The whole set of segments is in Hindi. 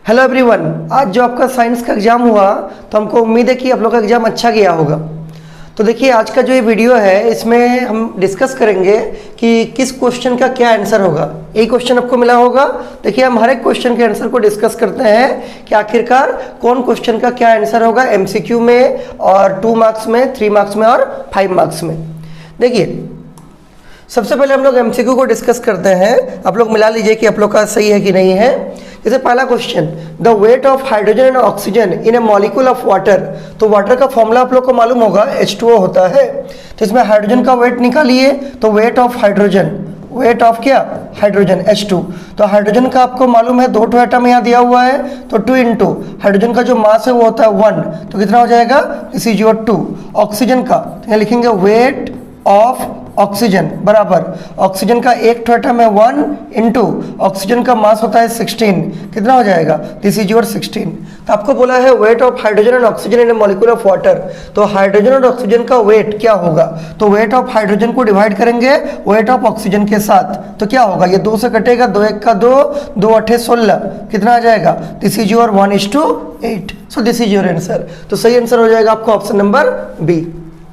हेलो एवरीवन, आज जो आपका साइंस का एग्ज़ाम हुआ तो हमको उम्मीद है कि आप लोग का एग्ज़ाम अच्छा गया होगा। तो देखिए, आज का जो ये वीडियो है इसमें हम डिस्कस करेंगे कि किस क्वेश्चन का क्या आंसर होगा। यही क्वेश्चन आपको मिला होगा। देखिए, हम हर एक क्वेश्चन के आंसर को डिस्कस करते हैं कि आखिरकार कौन क्वेश्चन का क्या आंसर होगा MCQ में, और 2 मार्क्स में, 3 मार्क्स में और 5 मार्क्स में। देखिए, सबसे पहले हम लोग MCQ को डिस्कस करते हैं। आप लोग मिला लीजिए कि आप लोग का सही है कि नहीं है। जैसे पहला question, the weight of hydrogen and oxygen in A molecule of water. तो वाटर का फॉर्मूला आप लोग को मालूम होगा, H2O होता है। तो इसमें हाइड्रोजन का वेट निकालिए, तो weight of hydrogen, weight of क्या, हाइड्रोजन H2। तो हाइड्रोजन का आपको मालूम है 2 एटम यहाँ दिया हुआ है, तो 2 इंटू हाइड्रोजन का जो मास है वो होता है 1, तो कितना हो जाएगा, दिस इज योर 2। ऑक्सीजन का तो यहाँ लिखेंगे वेट ऑफ ऑक्सीजन बराबर ऑक्सीजन का 1 एटम है 1 इंटू ऑक्सीजन का मास होता है 16, कितना हो जाएगा, दिस इज योर 16। तो आपको बोला है weight of hydrogen and oxygen in A molecule of water. तो हाइड्रोजन और ऑक्सीजन का वेट क्या होगा, तो वेट ऑफ हाइड्रोजन को डिवाइड करेंगे वेट ऑफ ऑक्सीजन के साथ, तो क्या होगा, ये 2 से कटेगा, 2 1 का 2, 2 8 16, कितना आ जाएगा, this is your 1:8। So this is your answer. तो सही आंसर हो जाएगा आपको ऑप्शन नंबर बी।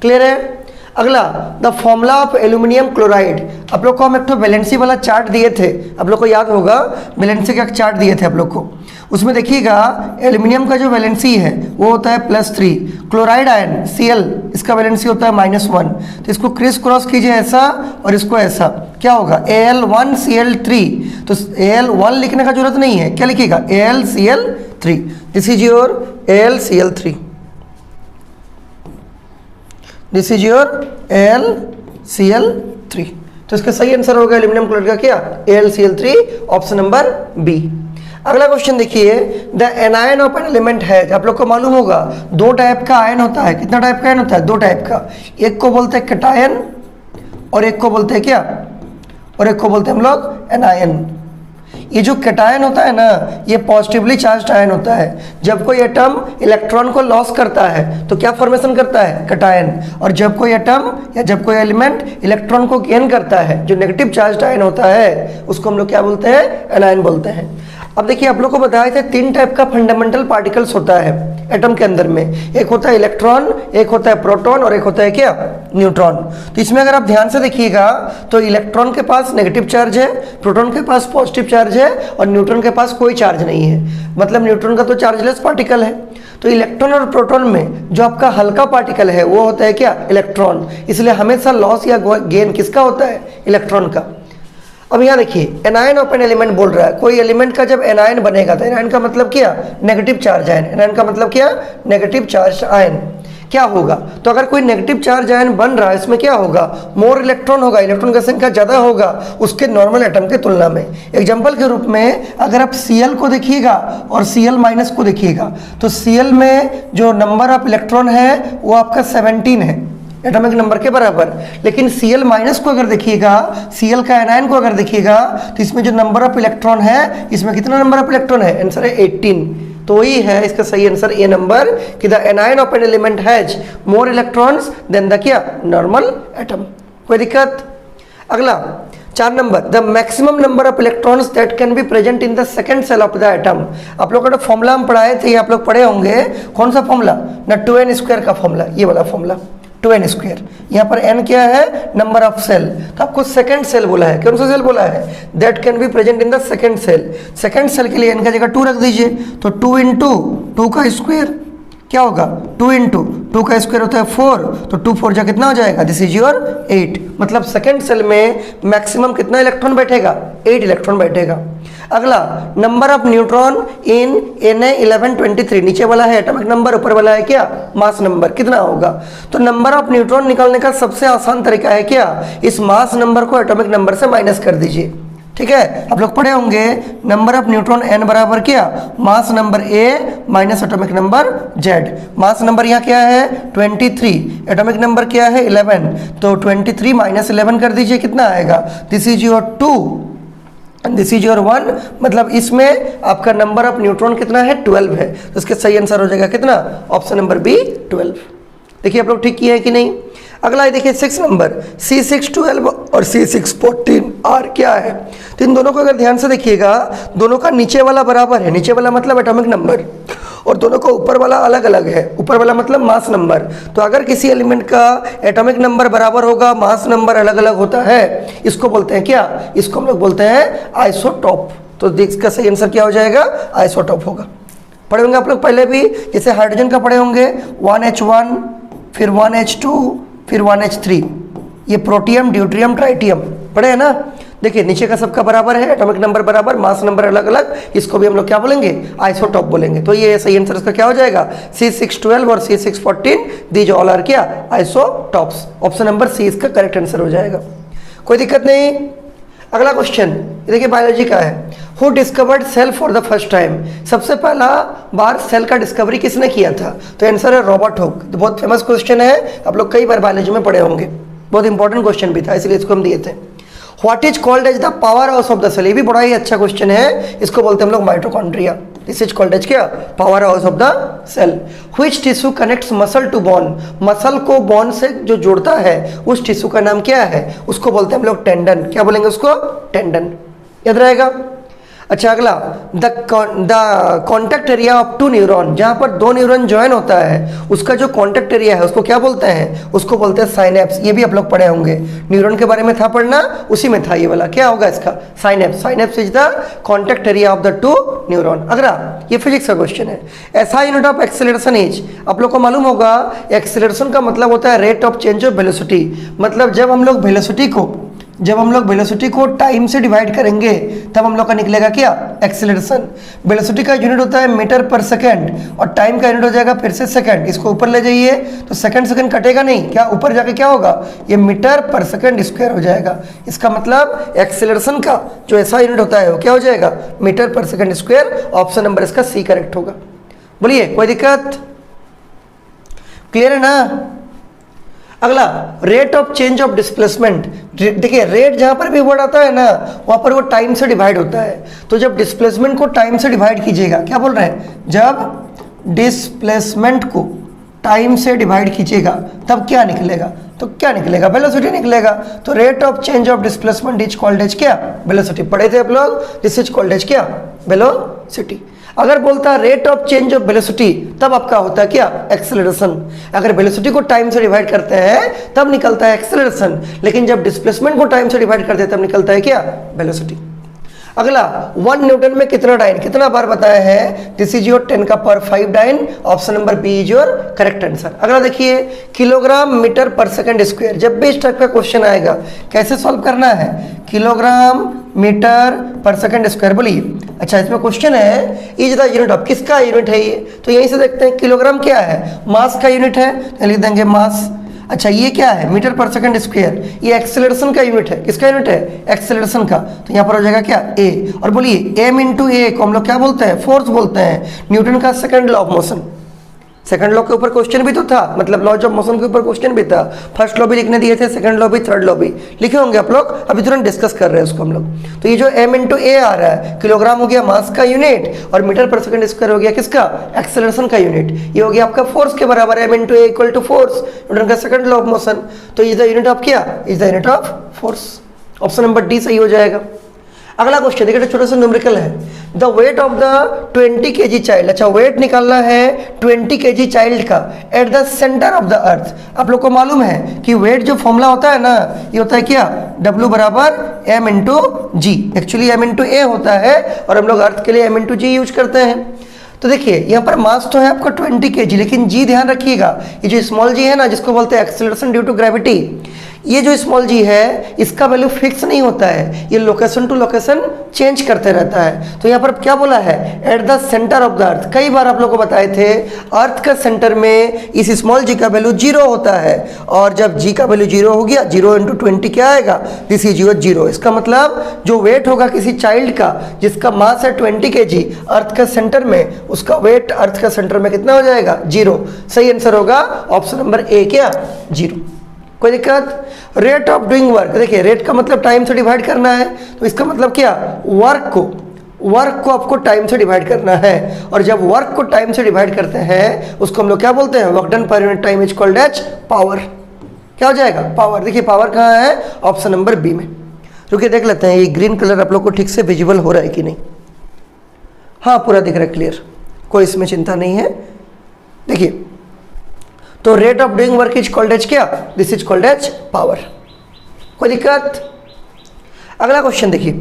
क्लियर है। अगला, the formula of aluminium chloride. आप लोग को हम एक तो वैलेंसी वाला चार्ट दिए थे, आप लोग को याद होगा, वैलेंसी का एक चार्ट दिए थे आप लोग को। उसमें देखिएगा एल्यूमिनियम का जो वैलेंसी है वो होता है +3, क्लोराइड आयन Cl इसका वैलेंसी होता है -1। तो इसको क्रिस क्रॉस कीजिए ऐसा और इसको ऐसा, क्या होगा, Al1Cl3। तो Al1 लिखने का जरूरत नहीं है, क्या लिखिएगा, AlCl3। This is your AlCl3, this is your AlCl3। तो इसका सही आंसर होगा एल्यूमिनियम क्लोराइड का क्या, AlCl3, ऑप्शन नंबर बी। अगला क्वेश्चन देखिए, the anion of an element है। आप लोग को मालूम होगा 2 टाइप का आयन होता है। कितना टाइप का आयन होता है, 2 टाइप का। एक को बोलते हैं कैटायन और एक को बोलते हैं क्या, और एक को बोलते हैं हम लोग एनायन। ये जो कैटायन होता है ना, ये पॉजिटिवली चार्ज्ड आयन होता है। जब कोई एटम इलेक्ट्रॉन को लॉस करता है तो क्या फॉर्मेशन करता है, कैटायन। और जब कोई एटम या जब कोई एलिमेंट इलेक्ट्रॉन को गेन करता है, जो नेगेटिव चार्ज्ड आयन होता है, उसको हम लोग क्या बोलते हैं, एनायन बोलते हैं। अब देखिए, आप लोग को बताया था 3 टाइप का फंडामेंटल पार्टिकल्स होता है एटम के अंदर में। एक होता है इलेक्ट्रॉन, एक होता है प्रोटॉन और एक होता है क्या, न्यूट्रॉन। तो इसमें अगर आप ध्यान से देखिएगा तो इलेक्ट्रॉन के पास नेगेटिव चार्ज है, प्रोटॉन के पास पॉजिटिव चार्ज है और न्यूट्रॉन के पास कोई चार्ज नहीं है। मतलब न्यूट्रॉन का तो चार्जलेस पार्टिकल है। तो इलेक्ट्रॉन और प्रोटॉन में जो आपका हल्का पार्टिकल है वो होता है क्या, इलेक्ट्रॉन। इसलिए हमेशा लॉस या गेन किसका होता है, इलेक्ट्रॉन का। अब यहाँ देखिए, एनायन ऑफ एन एलिमेंट बोल रहा है। कोई एलिमेंट का जब एनायन बनेगा तो एनायन का मतलब क्या, नेगेटिव चार्ज आयन। एनायन का मतलब क्या, नेगेटिव चार्ज आयन। क्या होगा, तो अगर कोई नेगेटिव चार्ज आयन बन रहा है, इसमें क्या होगा, मोर इलेक्ट्रॉन होगा, इलेक्ट्रॉन की संख्या ज़्यादा होगा उसके नॉर्मल एटम की तुलना में। एग्जाम्पल के रूप में अगर आप Cl को देखिएगा और Cl- को देखिएगा, तो Cl में जो नंबर ऑफ इलेक्ट्रॉन है वो आपका 17 है, एटॉमिक नंबर के बराबर। लेकिन Cl- को अगर देखिएगा, Cl का एनायन को अगर देखिएगा, तो इसमें जो नंबर ऑफ इलेक्ट्रॉन है, इसमें कितना नंबर ऑफ इलेक्ट्रॉन है, आंसर है 18। तो वही है इसका सही आंसर ए नंबर, कि the anion of an element has more electrons than the क्या, नॉर्मल एटम। कोई दिक्कत। अगला 4 number, the maximum number of electrons that can be present in the second shell of the atom. आप लोगों का फॉर्मूला हम पढ़ाए थे, ये आप लोग पढ़े होंगे। कौन सा फॉर्मूला ना, 2n² का फॉर्मूला, ये वाला फॉर्मूला 2n²। यहाँ पर n क्या है, नंबर ऑफ सेल। तो आपको सेकंड सेल बोला है। कौन सा सेल बोला है, that can be present in the second shell. Second shell के लिए n का जगह 2 रख दीजिए, तो 2 इंटू 2 का स्क्वायर क्या होगा, 2 इंटू 2 का स्क्वायर होता है 4, तो 2 4 जा कितना हो जाएगा, दिस इज योर 8। मतलब सेकंड सेल में मैक्सिमम कितना इलेक्ट्रॉन बैठेगा, 8 इलेक्ट्रॉन बैठेगा। अगला, number of neutron in Na1123, नीचे वाला है एटॉमिक नंबर, ऊपर वाला है क्या, मास नंबर, कितना होगा। तो नंबर ऑफ न्यूट्रॉन निकालने का सबसे आसान तरीका है क्या, इस मास नंबर को एटॉमिक नंबर से माइनस कर दीजिए। ठीक है, आप लोग पढ़े होंगे नंबर ऑफ न्यूट्रॉन n बराबर क्या, mass number A minus atomic number Z। Mass number यहाँ क्या है 23, एटॉमिक नंबर क्या है 11, तो 23 माइनस 11 कर दीजिए, कितना आएगा, this is your 2 and this is your 1। मतलब इसमें आपका नंबर ऑफ न्यूट्रॉन कितना है, 12 है। तो इसका सही आंसर हो जाएगा कितना, ऑप्शन नंबर बी 12। देखिए आप लोग ठीक किए हैं कि नहीं। अगला है देखिए 6 नंबर C612 और C614 R क्या है। तो इन दोनों को अगर ध्यान से देखिएगा, दोनों का नीचे वाला बराबर है, नीचे वाला मतलब एटॉमिक नंबर, और दोनों का ऊपर वाला अलग अलग है, ऊपर वाला मतलब मास नंबर। तो अगर किसी एलिमेंट का एटॉमिक नंबर बराबर होगा, मास नंबर अलग अलग होता है, इसको बोलते हैं क्या, इसको हम लोग बोलते हैं आइसोटॉप। तो इसका सही आंसर क्या हो जाएगा, आइसोटॉप होगा। पढ़े होंगे आप लोग पहले भी, जैसे हाइड्रोजन का पढ़े होंगे 1H1, फिर 1H2, फिर 1H3, ये प्रोटियम, ड्यूट्रियम, ट्राइटियम पढ़े है ना। देखिए नीचे का सबका बराबर है, एटॉमिक नंबर बराबर, मास नंबर अलग अलग, इसको भी हम लोग क्या बोलेंगे, आइसोटॉप बोलेंगे। तो ये सही आंसर इसका क्या हो जाएगा, C612 और C614 दीज ऑल आर क्या, आइसोटॉप्स। ऑप्शन नंबर सी इसका करेक्ट आंसर हो जाएगा, कोई दिक्कत नहीं। अगला क्वेश्चन देखिए बायोलॉजी का है, who discovered cell for the first time, सबसे पहला बार सेल का डिस्कवरी किसने किया था। तो आंसर है रॉबर्ट हुक। तो बहुत फेमस क्वेश्चन है, आप लोग कई बार बायोलॉजी में पढ़े होंगे, बहुत इंपॉर्टेंट क्वेश्चन भी था, इसलिए इसको हम दिए थे। What is called as the power house of the cell, ये भी बड़ा ही अच्छा क्वेश्चन है, इसको बोलते हैं हम लोग mitochondria. This is called as क्या, power house of the cell. Which tissue connects muscle to bone, muscle को बोन से जो जोड़ता है उस टिश्यू का नाम क्या है, उसको बोलते हैं हम लोग टेंडन। क्या बोलेंगे उसको, टेंडन, याद रहेगा। अच्छा अगला, the contact area of two neuron, जहाँ पर दो न्यूरॉन ज्वाइन होता है उसका जो कॉन्टैक्ट एरिया है उसको क्या बोलते हैं, उसको बोलते हैं साइनेप्स। ये भी आप लोग पढ़े होंगे, न्यूरॉन के बारे में था पढ़ना, उसी में था ये वाला, क्या होगा इसका, synapse. Synapse is the contact area of the two neuron. अगला ये फिजिक्स का क्वेश्चन है, ऐसा यूनिट ऑफ एक्सेलरेशन इज, आप लोग को मालूम होगा एक्सेलरेशन का मतलब होता है rate of change of velocity. मतलब जब हम लोग वेलोसिटी को टाइम से डिवाइड करेंगे तब हम लोग का निकलेगा क्या, एक्सेलरेशन। वेलोसिटी का यूनिट होता है मीटर पर सेकंड और टाइम का यूनिट हो जाएगा फिर से सेकंड। इसको ऊपर ले जाइए तो सेकंड कटेगा नहीं, क्या ऊपर जाके क्या होगा, ये मीटर पर सेकंड स्क्वायर हो जाएगा। इसका मतलब एक्सेलरेशन का जो ऐसा यूनिट होता है वो क्या हो जाएगा, metre per second square. Option number इसका सी करेक्ट होगा। बोलिए कोई दिक्कत, क्लियर है ना। अगला rate of change of displacement, देखिए रेट जहां पर भी वर्ड आता है ना वहां पर वो टाइम से डिवाइड होता है। तो जब डिस्प्लेसमेंट को टाइम से डिवाइड कीजिएगा, क्या बोल रहे हैं, जब डिस्प्लेसमेंट को टाइम से डिवाइड कीजिएगा तब क्या निकलेगा, तो क्या निकलेगा, वेलोसिटी निकलेगा। तो rate of change of displacement is called as क्या, वेलोसिटी। पढ़े थे आप लोग, दिस इज कॉल्ड एज क्या, वेलोसिटी। अगर बोलता है rate of change of velocity तब आपका होता है क्या, एक्सेलरेशन। अगर वेलोसिटी को टाइम से डिवाइड करते हैं तब निकलता है एक्सेलरेशन, लेकिन जब डिस्प्लेसमेंट को टाइम से डिवाइड करते हैं तब निकलता है क्या, वेलोसिटी। अगला 1 न्यूटन में कितना डाइन, कितना बार बताया है, दिस इज योर 10 का power 5 dyne. Option number B is your correct answer. अगला देखिए kilogram metre per second square, जब भी इस टाइप का क्वेश्चन आएगा कैसे सॉल्व करना है, kilogram metre per second square. बोलिए अच्छा इसमें क्वेश्चन है इज द यूनिट ऑफ, किसका यूनिट है ये, तो यहीं से देखते हैं किलोग्राम क्या है, मास का यूनिट है, तो लिख देंगे मास। अच्छा ये क्या है, मीटर पर सेकंड स्क्वायर, ये एक्सेलरेशन का यूनिट है, किसका यूनिट है, एक्सेलरेशन का। तो यहाँ पर हो जाएगा क्या, ए। और बोलिए एम इंटू ए को हम लोग क्या बोलते हैं, फोर्स बोलते हैं। न्यूटन का second law of motion, second law के ऊपर क्वेश्चन भी तो था, मतलब लॉज ऑफ मोशन के ऊपर क्वेश्चन भी था। फर्स्ट लॉ भी लिखने दिए थे, सेकंड लॉ भी, थर्ड लॉ भी लिखे होंगे आप लोग, अभी तुरंत डिस्कस कर रहे हैं उसको हम लोग। तो ये जो एम इंटू ए आ रहा है, किलोग्राम हो गया मास का यूनिट और मीटर पर सेकंड स्क्वायर हो गया किसका, एक्सेलरेशन का यूनिट। ये हो गया आपका फोर्स के बराबर, M into A equal to force, Newton का सेकंड लॉ ऑफ मोशन। तो इज द यूनिट ऑफ क्या, is the unit of force. Option number D सही हो जाएगा। अगला क्वेश्चन देखिए छोटा सा न्यूमेरिकल है, the weight of the 20 kg child. अच्छा वेट निकालना है 20 kg चाइल्ड का at the centre of the earth. आप लोग को मालूम है कि वेट जो फॉर्मूला होता है ना, ये होता है क्या, W बराबर m इंटू जी। एक्चुअली m इंटू ए होता है और हम लोग अर्थ के लिए m इंटू जी यूज करते हैं। तो देखिए यहाँ पर मास तो है आपका 20 kg, लेकिन जी ध्यान रखिएगा, ये जो स्मॉल जी है ना जिसको बोलते हैं एक्सेलरेशन ड्यू टू ग्रेविटी, ये जो स्मॉल जी है इसका वैल्यू फिक्स नहीं होता है, ये लोकेशन टू लोकेशन चेंज करते रहता है। तो यहाँ पर क्या बोला है, at the centre of the earth. कई बार आप लोग को बताए थे अर्थ का सेंटर में इस स्मॉल जी का वैल्यू 0 होता है, और जब जी का वैल्यू 0 हो गया, 0 इंटू 20 क्या आएगा, दिस इज योर 0। इसका मतलब जो वेट होगा किसी चाइल्ड का जिसका मास है 20 kg अर्थ का सेंटर में, उसका वेट अर्थ का सेंटर में कितना हो जाएगा, 0। सही आंसर होगा ऑप्शन नंबर ए क्या, 0। कोई दिक्कत। रेट ऑफ डूइंग वर्क, देखिए रेट का मतलब टाइम से डिवाइड करना है, तो इसका मतलब क्या, वर्क को आपको टाइम से डिवाइड करना है, और जब वर्क को टाइम से डिवाइड करते हैं उसको हम लोग क्या बोलते हैं, work done per unit time is called as power. क्या हो जाएगा, पावर। देखिए पावर कहाँ है, ऑप्शन नंबर बी में। रुकिए देख लेते हैं ये ग्रीन कलर आप लोग को ठीक से विजिबल हो रहा है कि नहीं। हाँ पूरा दिख रहा है क्लियर, कोई इसमें चिंता नहीं है। देखिए तो rate of doing work is called as क्या, this is called as power. कोई दिक्कत। अगला क्वेश्चन देखिए,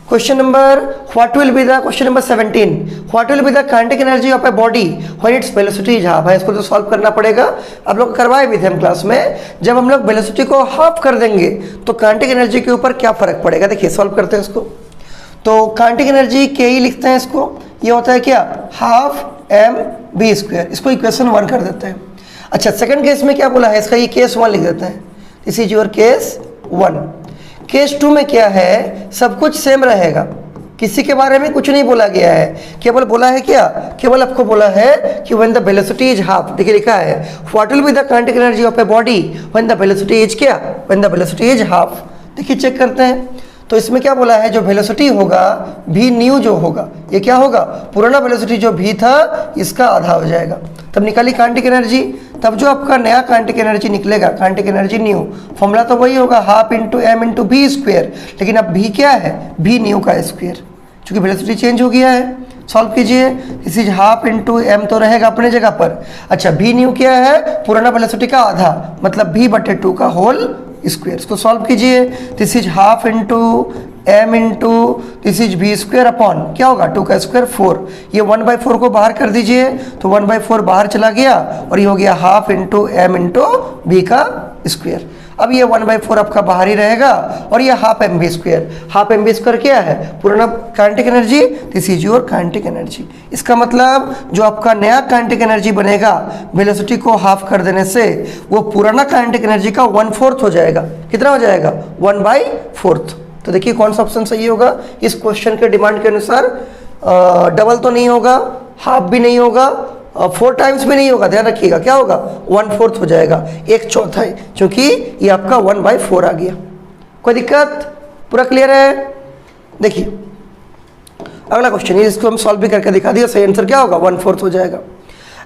question number what will be the, question number 17, what will be the kinetic energy of a body when its velocity is half. है इसको तो सॉल्व करना पड़ेगा, आप लोग करवाए भी थे हम क्लास में। जब हम लोग वेलोसिटी को हाफ कर देंगे तो काइनेटिक एनर्जी के ऊपर क्या फर्क पड़ेगा। देखिए सॉल्व करते हैं इसको। तो काइनेटिक एनर्जी के ही लिखते हैं इसको, ये होता है क्या, हाफ एम बी स्क्वायर। इसको इक्वेशन 1 कर देते हैं। अच्छा सेकंड केस में क्या बोला है, इसका ये केस 1 लिख देते हैं, this is your case 1। Case 2 में क्या है, सब कुछ सेम रहेगा, किसी के बारे में कुछ नहीं बोला गया है, केवल बोला है क्या, केवल आपको बोला है कि when the velocity is half. देखिए लिखा है what will be the kinetic energy of a body when the velocity is क्या, when the velocity is half. देखिए चेक करते हैं, तो इसमें क्या बोला है, जो वेलोसिटी होगा भी न्यू जो होगा, ये क्या होगा, पुराना वेलोसिटी जो भी था इसका आधा हो जाएगा। तब निकाली काइनेटिक एनर्जी, तब जो आपका नया काइनेटिक एनर्जी निकलेगा, काइनेटिक एनर्जी न्यू, फॉर्मूला तो वही होगा half into M into B square, लेकिन अब भी क्या है, भी न्यू का स्क्वायर, क्योंकि वेलोसिटी चेंज हो गया है। सॉल्व कीजिए, this is half into M तो रहेगा अपने जगह पर। अच्छा भी न्यू क्या है, पुराना वेलोसिटी का आधा, मतलब भी बटे 2 का होल स्क्वायर। इसको सॉल्व कीजिए, this is half into M into this is B square upon क्या होगा 2 का स्क्वायर 4। ये 1/4 को बाहर कर दीजिए, तो 1/4 बाहर चला गया और ये हो गया half into M into B का स्क्वायर। अब ये 1/4 आपका बाहर ही रहेगा और ये half M B square. Half M B square क्या है, पुराना kinetic energy, this is your kinetic energy. इसका मतलब जो आपका नया काइनेटिक एनर्जी बनेगा वेलोसिटी को हाफ कर देने से, वो पुराना काइनेटिक एनर्जी का 1/4 हो जाएगा। कितना हो जाएगा, 1/4। तो देखिए कौन सा ऑप्शन सही होगा इस क्वेश्चन के डिमांड के अनुसार। डबल तो नहीं होगा, हाफ भी नहीं होगा, 4 टाइम्स भी नहीं होगा, ध्यान रखिएगा क्या होगा, 1/4 हो जाएगा, 1/4, क्योंकि ये आपका 1/4 आ गया। कोई दिक्कत, पूरा क्लियर है। देखिए अगला क्वेश्चन, इसको हम सॉल्व भी करके दिखा दिया, सही आंसर क्या होगा, 1/4 हो जाएगा।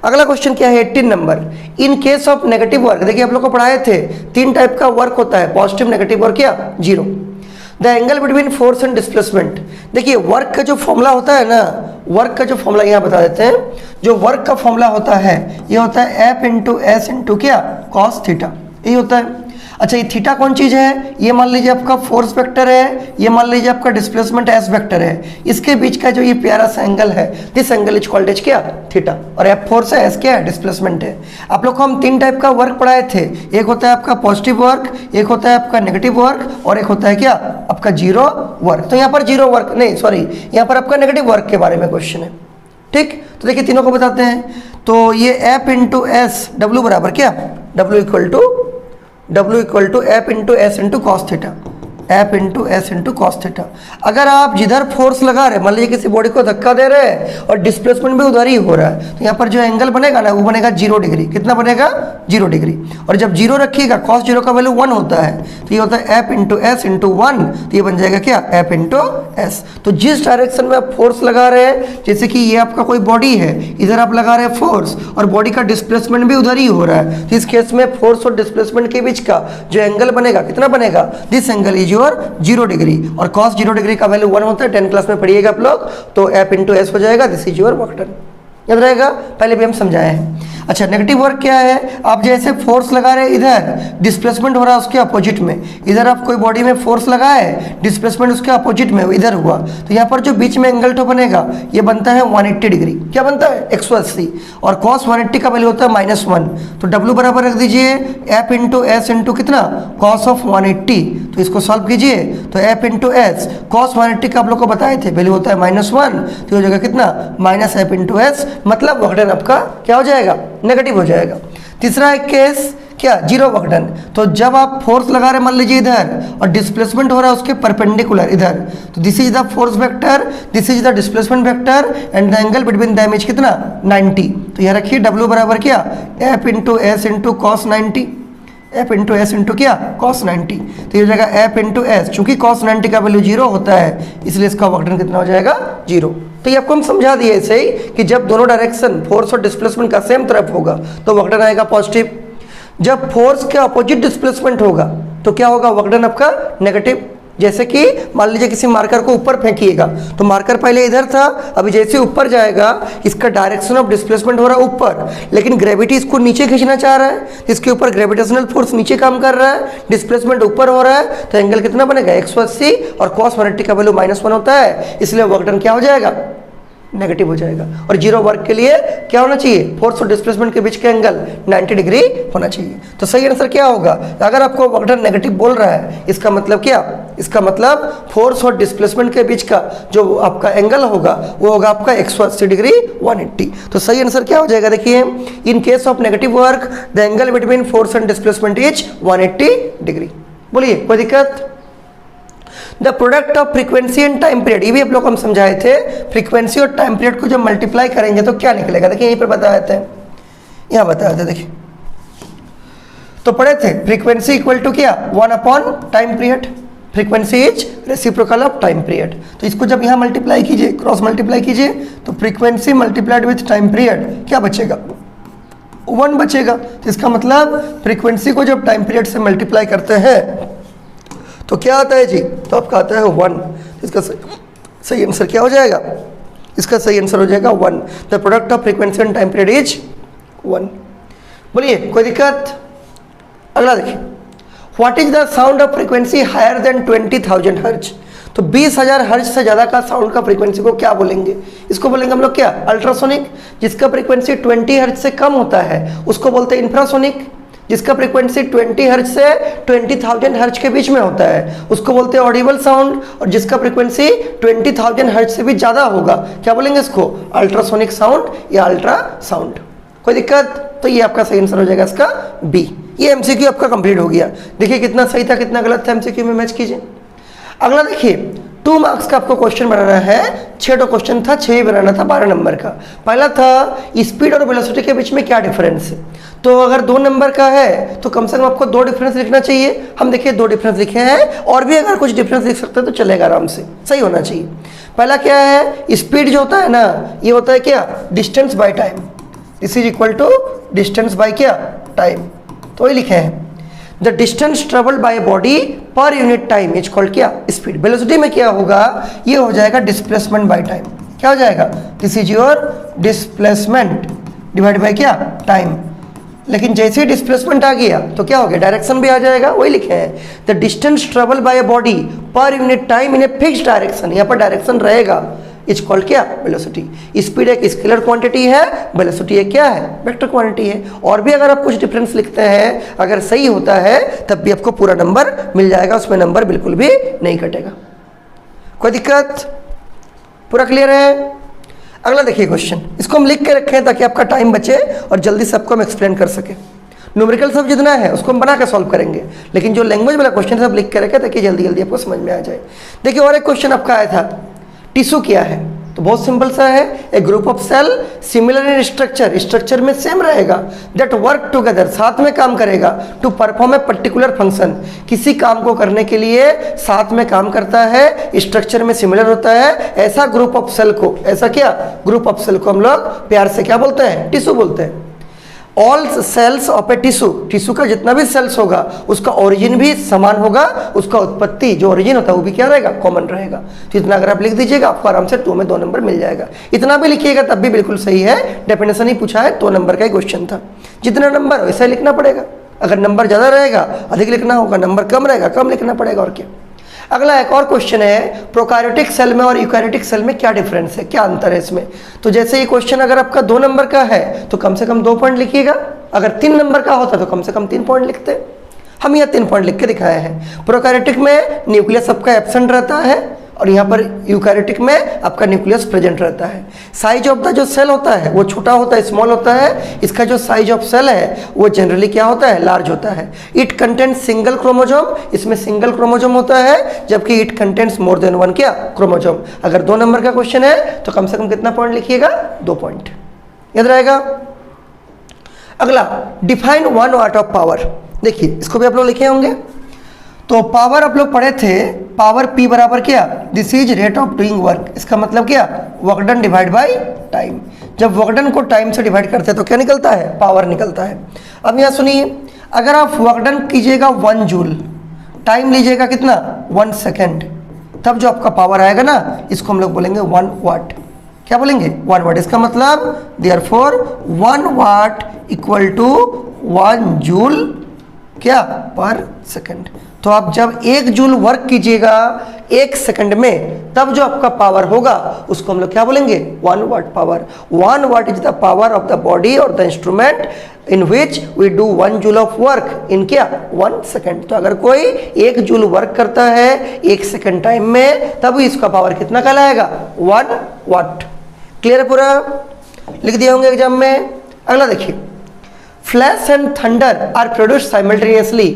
अगला क्वेश्चन क्या है 18 number, in case of negative work. देखिए आप लोग को पढ़ाए थे 3 टाइप का वर्क होता है, पॉजिटिव, नेगेटिव और क्या, zero. The angle between force and displacement. देखिए वर्क का जो फॉर्मूला होता है ना, वर्क का जो फॉर्मूला यहाँ बता देते हैं, जो वर्क का फॉर्मूला होता है ये होता है एफ इंटू एस इंटू क्या, कॉस थीटा, यही होता है। अच्छा ये थीटा कौन चीज़ है, ये मान लीजिए आपका फोर्स वेक्टर है, ये मान लीजिए आपका डिस्प्लेसमेंट एस वेक्टर है, इसके बीच का जो ये प्यारा सा एंगल है, this angle is called as क्या, थीटा। और एफ फोर्स है, एस क्या है, डिस्प्लेसमेंट है। आप लोग को हम 3 टाइप का वर्क पढ़ाए थे, एक होता है आपका पॉजिटिव वर्क, एक होता है आपका नेगेटिव वर्क और एक होता है क्या, आपका जीरो वर्क। तो यहाँ पर जीरो वर्क नहीं, सॉरी यहाँ पर आपका नेगेटिव वर्क के बारे में क्वेश्चन है, ठीक। तो देखिए तीनों को बताते हैं। तो ये एफ इंटू एस, डब्ल्यू बराबर क्या, W equal to F into S into cos theta, F into S into cos theta. अगर आप जिधर फोर्स लगा रहे, मान लीजिए किसी बॉडी को धक्का दे रहे हैं और डिस्प्लेसमेंट भी उधर ही हो रहा है, तो यहाँ पर जो एंगल बनेगा ना वो बनेगा 0 डिग्री। कितना बनेगा, 0 डिग्री। और जब 0 रखिएगा, कॉस 0 का वैल्यू 1 होता है, तो ये होता है एफ इंटू एस इंटू 1, तो ये बन जाएगा क्या, एफ इंटू एस। तो जिस डायरेक्शन में आप फोर्स लगा रहे हैं, जैसे कि ये आपका कोई बॉडी है, इधर आप लगा रहे हैं फोर्स और बॉडी का डिस्प्लेसमेंट भी उधर ही हो रहा है, तो इस केस में फोर्स और डिस्प्लेसमेंट के बीच का जो एंगल बनेगा, कितना बनेगा, दिस एंगल इज 0 डिग्री। और cos 0 डिग्री का वैल्यू 1 होता है, 10 क्लास में पढ़िएगा आप लोग, तो f इंटू एस हो जाएगा, this is your work done. याद रहेगा, पहले भी हम समझाए हैं। अच्छा नेगेटिव वर्क क्या है, आप जैसे फोर्स लगा रहे हैं, इधर डिस्प्लेसमेंट हो रहा है उसके अपोजिट में, इधर आप कोई बॉडी में फोर्स लगाए, डिस्प्लेसमेंट उसके अपोजिट में इधर हुआ, तो यहाँ पर जो बीच में एंगल तो बनेगा ये बनता है 180 डिग्री। क्या बनता है, 180। और cos 180 का वैल्यू होता है -1, तो W बराबर रख दीजिए एफ इंटू एस इंटू कितना, cos ऑफ 180। तो इसको सॉल्व कीजिए, तो एफ इंटू एस, cos 180 का आप लोग को बताए थे वैल्यू होता है -1, तो हो जाएगा कितना, माइनस एफ इंटू एस, मतलब वर्क डन आपका क्या हो जाएगा, नेगेटिव हो जाएगा। तीसरा एक केस क्या, जीरो वर्क डन। तो जब आप फोर्स लगा रहे मान लीजिए इधर और डिस्प्लेसमेंट हो रहा है उसके परपेंडिकुलर इधर, तो this is the force vector, this is the displacement vector and the angle between them is कितना, 90। तो यहाँ रखिए W बराबर क्या, F into S into cos 90, F into S into क्या, cos 90। तो ये हो जाएगा एफ इंटू एस, चूंकि cos 90 का वैल्यू 0 होता है इसलिए इसका वर्क डन कितना हो जाएगा, 0। तो ये आपको हम समझा दिए ऐसे ही कि जब दोनों डायरेक्शन फोर्स और डिस्प्लेसमेंट का सेम तरफ होगा तो वर्क डन आएगा पॉजिटिव। जब फोर्स के अपोजिट डिस्प्लेसमेंट होगा तो क्या होगा, वर्क डन आपका नेगेटिव। जैसे कि मान लीजिए किसी मार्कर को ऊपर फेंकिएगा तो मार्कर पहले इधर था, अभी जैसे ऊपर जाएगा इसका डायरेक्शन ऑफ डिस्प्लेसमेंट हो रहा है ऊपर, लेकिन ग्रेविटी इसको नीचे खींचना चाह रहा है, इसके ऊपर ग्रेविटेशनल फोर्स नीचे काम कर रहा है, डिस्प्लेसमेंट ऊपर हो रहा है, तो एंगल कितना बनेगा 180 और cos 180 का वैल्यू -1 होता है, इसलिए वर्क डन क्या हो जाएगा, नेगेटिव हो जाएगा। और जीरो वर्क के लिए क्या होना चाहिए, फोर्स और डिस्प्लेसमेंट के बीच का एंगल 90 डिग्री होना चाहिए। तो सही आंसर क्या होगा, अगर आपको वर्क डन नेगेटिव बोल रहा है इसका मतलब क्या, इसका मतलब फोर्स और डिस्प्लेसमेंट के बीच का जो आपका एंगल होगा वो होगा आपका 180 डिग्री 180। तो सही आंसर क्या हो जाएगा, देखिए in case of negative work the angle between force and displacement is 180 degree. बोलिए कोई दिक्कत। The product of frequency and time period, ये भी आप लोग हम समझाए थे, फ्रीक्वेंसी और टाइम पीरियड को जब मल्टीप्लाई करेंगे तो क्या निकलेगा, देखिए यहीं पर बताए थे, यहाँ बताया था, देखिए तो पढ़े थे फ्रीक्वेंसी इक्वल टू क्या 1 upon time period, frequency is reciprocal of time period. तो इसको जब यहाँ मल्टीप्लाई कीजिए, क्रॉस मल्टीप्लाई कीजिए, तो frequency multiplied with time period क्या बचेगा, 1 बचेगा। तो इसका मतलब फ्रीक्वेंसी को जब टाइम पीरियड से मल्टीप्लाई करते हैं तो क्या आता है जी, तो आपका आता है 1। इसका सही आंसर क्या हो जाएगा, इसका सही आंसर हो जाएगा 1। The product of frequency and time period is 1। बोलिए कोई दिक्कत। अगला देखिए, what is the sound of frequency higher than 20,000 hertz. तो 20,000 हर्ज से ज़्यादा का साउंड का फ्रीक्वेंसी को क्या बोलेंगे, इसको बोलेंगे हम लोग क्या, अल्ट्रासोनिक। जिसका फ्रीक्वेंसी 20 हर्ज से कम होता है उसको बोलते हैं इंफ्रासोनिक। जिसका फ्रीक्वेंसी 20 हर्ज से 20,000 हर्ज के बीच में होता है उसको बोलते हैं ऑडिबल साउंड। और जिसका फ्रीक्वेंसी 20,000 हर्ज से भी ज़्यादा होगा क्या बोलेंगे इसको, अल्ट्रासोनिक साउंड या अल्ट्रा साउंड। कोई दिक्कत। तो ये आपका सही आंसर हो जाएगा इसका बी। ये एमसीक्यू आपका कंप्लीट हो गया। देखिए कितना सही था कितना गलत था, एमसीक्यू में मैच कीजिए। अगला देखिए 2 मार्क्स का आपको क्वेश्चन बनाना है। 6 क्वेश्चन था, 6 ही बनाना था 12 नंबर का। पहला था स्पीड और वेलोसिटी के बीच में क्या डिफरेंस है। तो अगर 2 नंबर का है तो कम से कम आपको 2 डिफरेंस लिखना चाहिए। हम देखिए 2 डिफरेंस लिखे हैं, और भी अगर कुछ डिफरेंस लिख सकते हैं तो चलेगा, आराम से सही होना चाहिए। पहला क्या है, स्पीड जो होता है ना ये होता है क्या, distance by time. This is equal to distance by क्या, टाइम। तो वही लिखे हैं the distance travelled by body per unit time is called क्या, स्पीड। वेलोसिटी में क्या होगा, ये हो जाएगा डिस्प्लेसमेंट बाय टाइम। क्या हो जाएगा, this is your displacement divide by क्या, टाइम। लेकिन जैसे ही डिस्प्लेसमेंट आ गया तो क्या हो गया, डायरेक्शन भी आ जाएगा। वही लिखे हैं the distance travel by a body per unit time in a fixed direction. यहाँ पर डायरेक्शन रहेगा, इज कॉल्ड क्या, वेलोसिटी। स्पीड एक स्केलर क्वांटिटी है, वेलोसिटी एक क्या है, वेक्टर क्वांटिटी है। और भी अगर आप कुछ डिफरेंस लिखते हैं अगर सही होता है तब भी आपको पूरा नंबर मिल जाएगा, उसमें नंबर बिल्कुल भी नहीं कटेगा। कोई दिक्कत, पूरा क्लियर है। अगला देखिए क्वेश्चन, इसको हम लिख के रखे हैं ताकि आपका टाइम बचे और जल्दी से आपको हम एक्सप्लेन कर सके। न्यूमेरिकल सब जितना है उसको हम बना के सॉल्व करेंगे, लेकिन जो लैंग्वेज वाला क्वेश्चन सब लिख के रखे ताकि जल्दी जल्दी आपको समझ में आ जाए। देखिए और एक क्वेश्चन आपका आया था, टिश्यू क्या है। तो बहुत सिंपल सा है, a group of cell similar in structure, structure में सेम रहेगा, दैट वर्क टुगेदर, साथ में काम करेगा, to perform a particular function, किसी काम को करने के लिए साथ में काम करता है, स्ट्रक्चर में सिमिलर होता है। ऐसा ग्रुप ऑफ सेल को, ऐसा क्या ग्रुप ऑफ सेल को हम लोग प्यार से क्या बोलते हैं, टिश्यू बोलते हैं। All cells of a tissue, tissue का जितना भी सेल्स होगा उसका ओरिजिन भी समान होगा, उसका उत्पत्ति जो ओरिजिन होता है वो भी क्या रहेगा, कॉमन रहेगा। तो इतना अगर आप लिख दीजिएगा आपको आराम से 2 में 2 नंबर मिल जाएगा। इतना भी लिखिएगा तब भी बिल्कुल सही है, डेफिनेशन ही पूछा है, 2 नंबर का ही क्वेश्चन था। जितना नंबर वैसा ही लिखना पड़ेगा, अगर नंबर ज़्यादा रहेगा अधिक लिखना होगा, नंबर कम रहेगा कम लिखना पड़ेगा, और क्या। अगला एक और क्वेश्चन है, प्रोकैरियोटिक सेल में और यूकैरियोटिक सेल में क्या डिफरेंस है, क्या अंतर है इसमें। तो जैसे ये क्वेश्चन अगर आपका 2 नंबर का है तो कम से कम 2 पॉइंट लिखिएगा, अगर 3 नंबर का होता तो कम से कम 3 पॉइंट लिखते। हम यहाँ 3 पॉइंट लिख के दिखाए हैं। प्रोकैरियोटिक में न्यूक्लियस आपका एब्सेंट रहता है और यहाँ पर यूकैरियोटिक में आपका न्यूक्लियस प्रेजेंट रहता है। साइज ऑफ द जो सेल होता है वो छोटा होता है, स्मॉल होता है। इसका जो साइज ऑफ सेल है वो जनरली क्या होता है, लार्ज होता है। इट कंटेंट्स सिंगल क्रोमोजोम, इसमें सिंगल क्रोमोजोम होता है, जबकि इट कंटेंट्स मोर देन 1 क्या, क्रोमोजोम। अगर 2 नंबर का क्वेश्चन है तो कम से कम कितना पॉइंट लिखिएगा, 2 पॉइंट, याद रहेगा। अगला डिफाइन 1 वाट ऑफ पावर। देखिए इसको भी आप लोग लिखे होंगे। तो पावर आप लोग पढ़े थे, पावर P बराबर क्या, this is rate of doing work. इसका मतलब क्या, work done divide by time. जब वर्क डन को टाइम से डिवाइड करते हैं तो क्या निकलता है, पावर निकलता है। अब यहाँ सुनिए, अगर आप वर्क डन कीजिएगा 1 जूल, टाइम लीजिएगा कितना 1 सेकेंड, तब जो आपका पावर आएगा ना इसको हम लोग बोलेंगे 1 वाट। क्या बोलेंगे 1 वाट। इसका मतलब therefore 1 watt equal to 1 joule क्या पर सेकंड। तो आप जब 1 जूल वर्क कीजिएगा 1 सेकंड में, तब जो आपका पावर होगा उसको हम लोग क्या बोलेंगे 1 watt power. 1 watt is the power of the body और the instrument in which we do 1 joule of work in क्या 1 सेकंड। तो अगर कोई 1 जूल वर्क करता है 1 सेकंड टाइम में, तब इसका पावर कितना कहलाएगा 1 वाट। क्लियर है पूरा, लिख दिया होंगे एग्जाम में। अगला देखिए, flash and thunder are produced simultaneously.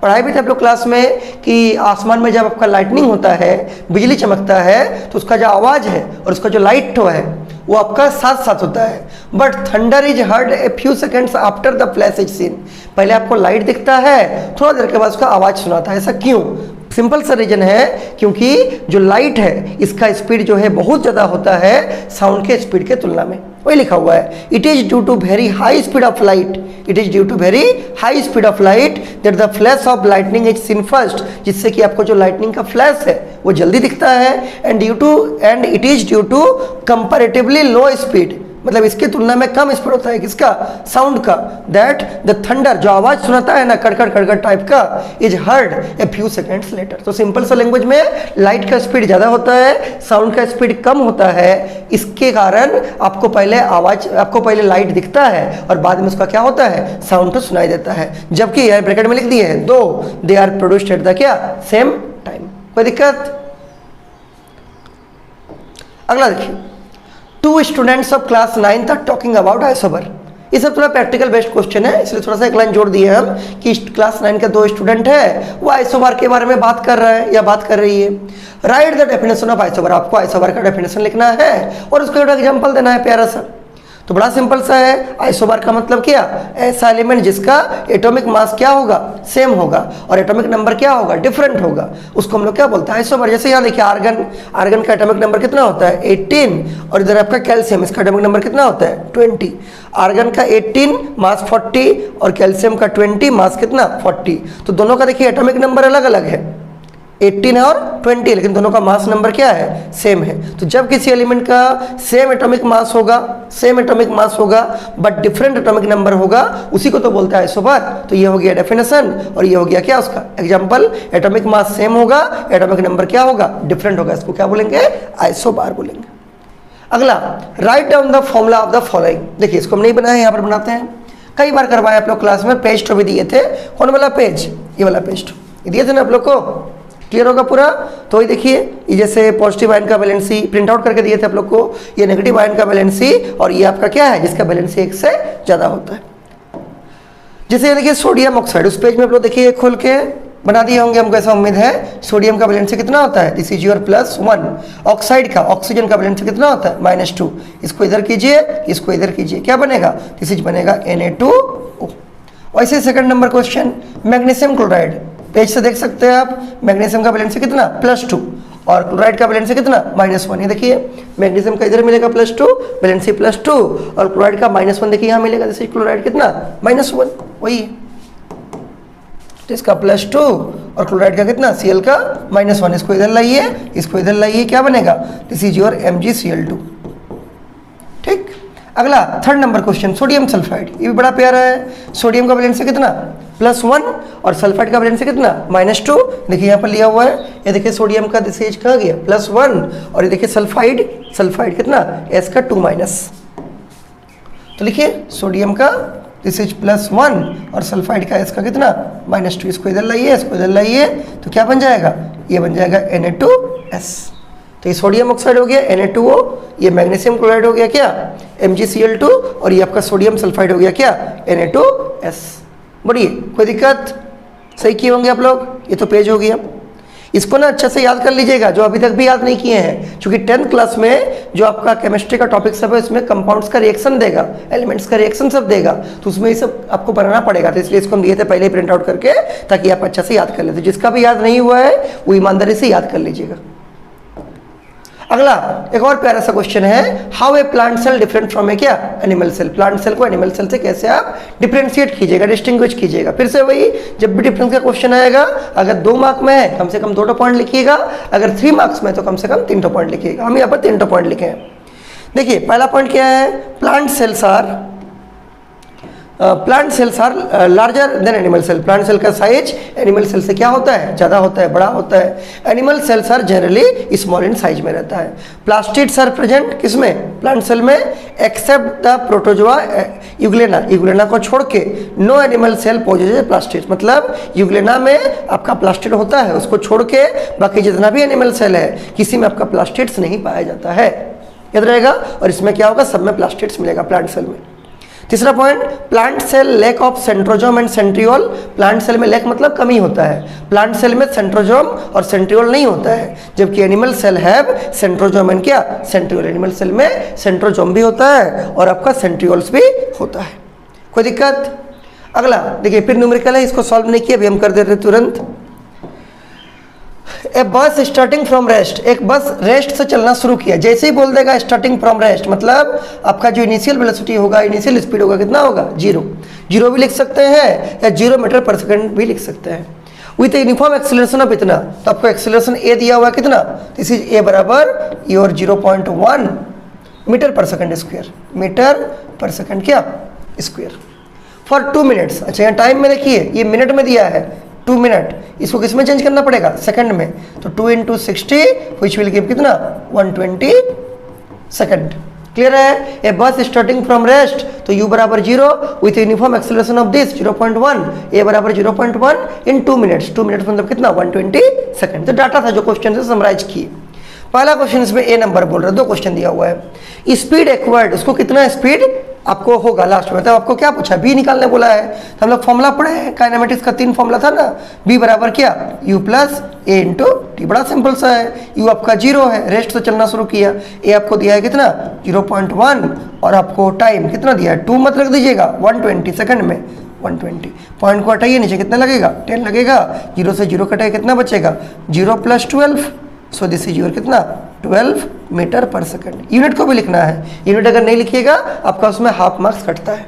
पढ़ाई भी थे आप लोग क्लास में कि आसमान में जब आपका लाइटनिंग होता है, बिजली चमकता है, तो उसका जो आवाज़ है और उसका जो लाइट है वो आपका साथ साथ होता है। But thunder is heard a few seconds after the flash is seen. पहले आपको लाइट दिखता है, थोड़ा देर के बाद उसका आवाज़ सुनाता है। ऐसा क्यों? सिंपल सा रीजन है, क्योंकि जो लाइट है इसका स्पीड जो है बहुत ज़्यादा होता है साउंड के स्पीड के तुलना में। वही लिखा हुआ है, it is due to very high speed of light, it is due to very high speed of light that the flash of lightning is seen first. जिससे कि आपको जो लाइटनिंग का फ्लैश है वो जल्दी दिखता है। And it is due to comparatively low speed, मतलब इसकी तुलना में कम स्पीड होता है किसका साउंड का। दैट द थंडर जो आवाज सुनाता है ना कड़कड़ कड़कड़ टाइप का, is heard a few seconds later. तो सिंपल सा लैंग्वेज में लाइट का स्पीड ज़्यादा होता है, साउंड का स्पीड कम होता है। इसके कारण आपको पहले लाइट दिखता है और बाद में उसका क्या होता है साउंड तो सुनाई देता है। जबकि यार ब्रैकेट में लिख दिए हैं दो they are produced at the क्या सेम टाइम। कोई दिक्कत? अगला देखिए, 2 students of class 9 are talking about isobar. ये सब थोड़ा प्रैक्टिकल बेस्ड क्वेश्चन है, इसलिए थोड़ा सा एक लाइन जोड़ दिए हम कि क्लास 9 का 2 स्टूडेंट है, वो आइसोबार के बारे में बात कर रहा है या बात कर रही है। Right the definition of isobar, आपको आइसोबार का डेफिनेशन लिखना है और उसको एक एग्जाम्पल देना है प्यारा सा। तो बड़ा सिंपल सा है, आइसोबार का मतलब क्या, ऐसा एलिमेंट जिसका एटॉमिक मास क्या होगा सेम होगा और एटॉमिक नंबर क्या होगा डिफरेंट होगा, उसको हम लोग क्या बोलते हैं आइसोबार। जैसे यहाँ देखिए आर्गन का एटॉमिक नंबर कितना होता है 18 और इधर आपका कैल्शियम, इसका एटॉमिक नंबर कितना होता है 20। आर्गन का 18 मास 40 और कैल्शियम का 20 मास कितना 40। तो दोनों का देखिए एटॉमिक नंबर अलग अलग है, 18 और 20, लेकिन दोनों का मास नंबर क्या है सेम है। तो जब किसी एलिमेंट का सेम एटॉमिक मास होगा बट डिफरेंट एटॉमिक नंबर होगा, उसी को तो बोलते हैं आइसोबार। तो ये हो गया डेफिनेशन और ये हो गया क्या उसका एग्जांपल। एटॉमिक मास सेम होगा, एटॉमिक नंबर क्या होगा डिफरेंट होगा, इसको क्या बोलेंगे आइसोबार बोलेंगे। अगला, write down the formula of the following. देखिए इसको हम नहीं बनाए, यहाँ पर बनाते हैं। कई बार करवाए आप लोग क्लास में, पेज तो भी दिए थे। कौन वाला पेज? ये वाला पेज तो दिए थे ना आप लोग को, क्लियर होगा पूरा। तो ये देखिए, ये जैसे पॉजिटिव आयन का वैलेंसी प्रिंट आउट करके दिए थे आप लोग को, ये नेगेटिव आयन का वैलेंसी और ये आपका क्या है जिसका वैलेंसी 1 से ज़्यादा होता है। जैसे ये देखिए सोडियम ऑक्साइड, उस पेज में आप लोग देखिए खोल के बना दिए होंगे, हमको ऐसा उम्मीद है। सोडियम का वैलेंसी कितना होता है, दिस इज योर +1। ऑक्साइड का, ऑक्सीजन का वैलेंसी कितना होता है -2। इसको इधर कीजिए, इसको इधर कीजिए, क्या बनेगा, दिस इज बनेगा Na2O। वैसे second number question, magnesium chloride, page से देख सकते हैं आप। मैग्नीशियम का वैलेंसी कितना +2 और क्लोराइड का वैलेंसी कितना -1। ये देखिए मैग्नीशियम का इधर मिलेगा +2, वैलेंसी +2 और क्लोराइड का -1 देखिए यहाँ मिलेगा, जैसे क्लोराइड कितना -1 वही। तो इसका +2 और क्लोराइड का कितना Cl का -1। इसको इधर लाइए, इसको इधर लाइए, क्या बनेगा, दिस इज योर MgCl2। ठीक। अगला third number question, sodium sulphide. ये भी बड़ा प्यारा है। सोडियम का वैलेंसी कितना +1 और सल्फाइड का वैलेंसी कितना -2। देखिए यहाँ पर लिया हुआ है, ये देखिए सोडियम का दिस एज कहाँ गया +1 और ये देखिए सल्फाइड कितना S का 2-। तो लिखिए सोडियम का दिस इज +1 और सल्फाइड का S का कितना -2। इसको इधर लाइए, इसको इधर लाइए, तो क्या बन जाएगा, ये बन जाएगा Na2S। तो ये सोडियम ऑक्साइड हो गया Na2O, ये मैग्नीशियम क्लोराइड हो गया क्या MgCl2 और ये आपका सोडियम सल्फाइड हो गया क्या Na2S। बढ़िए, कोई दिक्कत? सही किए होंगे आप लोग। ये तो पेज हो गया, इसको ना अच्छे से याद कर लीजिएगा जो अभी तक भी याद नहीं किए हैं, क्योंकि 10th क्लास में जो आपका केमिस्ट्री का टॉपिक सब है उसमें कंपाउंड्स का रिएक्शन देगा, एलिमेंट्स का रिएक्शन सब देगा, तो उसमें ये सब आपको बनाना पड़ेगा। तो इसलिए इसको हम दिए थे पहले ही प्रिंट आउट करके, ताकि आप अच्छा से याद कर लेते। जिसका भी याद नहीं हुआ है वो ईमानदारी से याद कर लीजिएगा। अगला एक और प्यारा सा क्वेश्चन है, how a plant cell different from a क्या एनिमल सेल। प्लांट सेल को एनिमल सेल से कैसे आप डिफरेंशिएट कीजिएगा, डिस्टिंग्विश कीजिएगा। फिर से वही, जब भी डिफरेंस का क्वेश्चन आएगा, अगर 2 मार्क में है कम से कम 2 पॉइंट लिखिएगा, अगर 3 मार्क्स में तो कम से कम 3 पॉइंट लिखिएगा। हम यहाँ पर 3 पॉइंट लिखे हैं। देखिए पहला पॉइंट क्या है, plant cells are larger than animal cell. Plant cell का साइज एनिमल सेल से क्या होता है, ज़्यादा होता है, बड़ा होता है। Animal cells are generally small in size में रहता है। प्लास्टिड्स आर प्रेजेंट किसमें, प्लांट सेल में, except the protozoa euglena. Euglena को छोड़ के no animal cell possess plastids, मतलब यूग्लेना में आपका प्लास्टिड होता है, उसको छोड़ के बाकी जितना भी एनिमल सेल है किसी में आपका प्लास्टिड्स नहीं पाया जाता है, याद रहेगा। और इसमें क्या होगा, सब में प्लास्टिड्स मिलेगा प्लांट सेल में। तीसरा point, plant cell lack of centrosome and centriole. Plant cell में लैक मतलब कमी होता है, प्लांट सेल में सेंट्रोजोम और सेंट्रियोल नहीं होता है, जबकि animal cell have centrosome and क्या सेंट्रियोल। एनिमल सेल में सेंट्रोजोम भी होता है और आपका सेंट्रियोल्स भी होता है। कोई दिक्कत। अगला देखिए, फिर न्यूमेरिकल है, इसको सॉल्व नहीं किया, अभी हम कर देते हैं तुरंत। ए बस स्टार्टिंग फ्रॉम रेस्ट, एक बस रेस्ट से चलना शुरू किया, जैसे ही बोल देगा स्टार्टिंग फ्रॉम रेस्ट, मतलब आपका जो इनिशियल वेलोसिटी होगा, इनिशियल स्पीड होगा, कितना होगा, 0 भी लिख सकते हैं या 0 मीटर पर सेकंड भी लिख सकते हैं। विथ यूनिफॉर्म एक्सीलरेशन ऑफ इतना, तो आपको एक्सीलरेशन ए दिया हुआ है कितना, दिस इज ए बराबर your 0.1 metre per second square, metre per second क्या स्क्वायर फॉर 2 मिनट्स। अच्छा यहाँ टाइम में देखिए, ये मिनट में दिया है 2 मिनट, इसको किस में चेंज करना पड़ेगा, सेकंड में, तो 2 × 60 विच विल गिव कितना 120 सेकंड। क्लियर है। ए बस स्टार्टिंग फ्रॉम रेस्ट, तो u बराबर 0 with uniform acceleration of this 0.1, ए बराबर 0.1 इन 2 मिनट्स, 2 मिनट्स मतलब कितना 120 सेकंड। तो डाटा था जो क्वेश्चन से समराइज किए। पहला क्वेश्चन इसमें ए नंबर बोल रहा है, 2 क्वेश्चन दिया हुआ है। स्पीड एक्वायर्ड, उसको कितना स्पीड आपको होगा लास्ट में, तो आपको क्या पूछा, बी निकालने बोला है। तो हम लोग फॉर्मूला पढ़े हैं, काइनेमेटिक्स का 3 फॉर्मूला था ना, बी बराबर क्या u प्लस ए इंटू टी। बड़ा सिंपल सा है, u आपका 0 है, रेस्ट से चलना शुरू किया, ए आपको दिया है कितना 0.1 और आपको टाइम कितना दिया है 2 मत रख दीजिएगा 120 सेकंड में 120। पॉइंट को हटाइए, नीचे कितना लगेगा 10 लगेगा, 0 से 0 कटेगा, कितना बचेगा 0 + 12, सो दिस इज योर कितना 12 मीटर पर सेकंड। यूनिट को भी लिखना है, यूनिट अगर नहीं लिखिएगा आपका उसमें हाफ मार्क्स कटता है।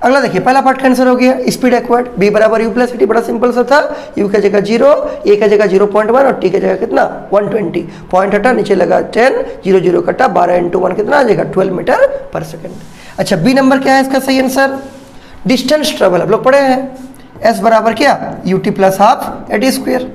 अगला देखिए, पहला पार्ट कैंसिल हो गया, स्पीड एक्वायर्ड, बी बराबर u प्लस टी, बड़ा सिंपल सा था, u की जगह 0, ए की जगह 0.1 और टी की जगह कितना 120। पॉइंट हटा, नीचे लगा 10, 0 0 कटा, 12 × 1 कितना आ जाएगा 12 मीटर पर सेकंड। अच्छा बी नंबर क्या है इसका सही आंसर, डिस्टेंस ट्रेवल, आप लोग पढ़े हैं, एस बराबर क्या ut plus half A T square.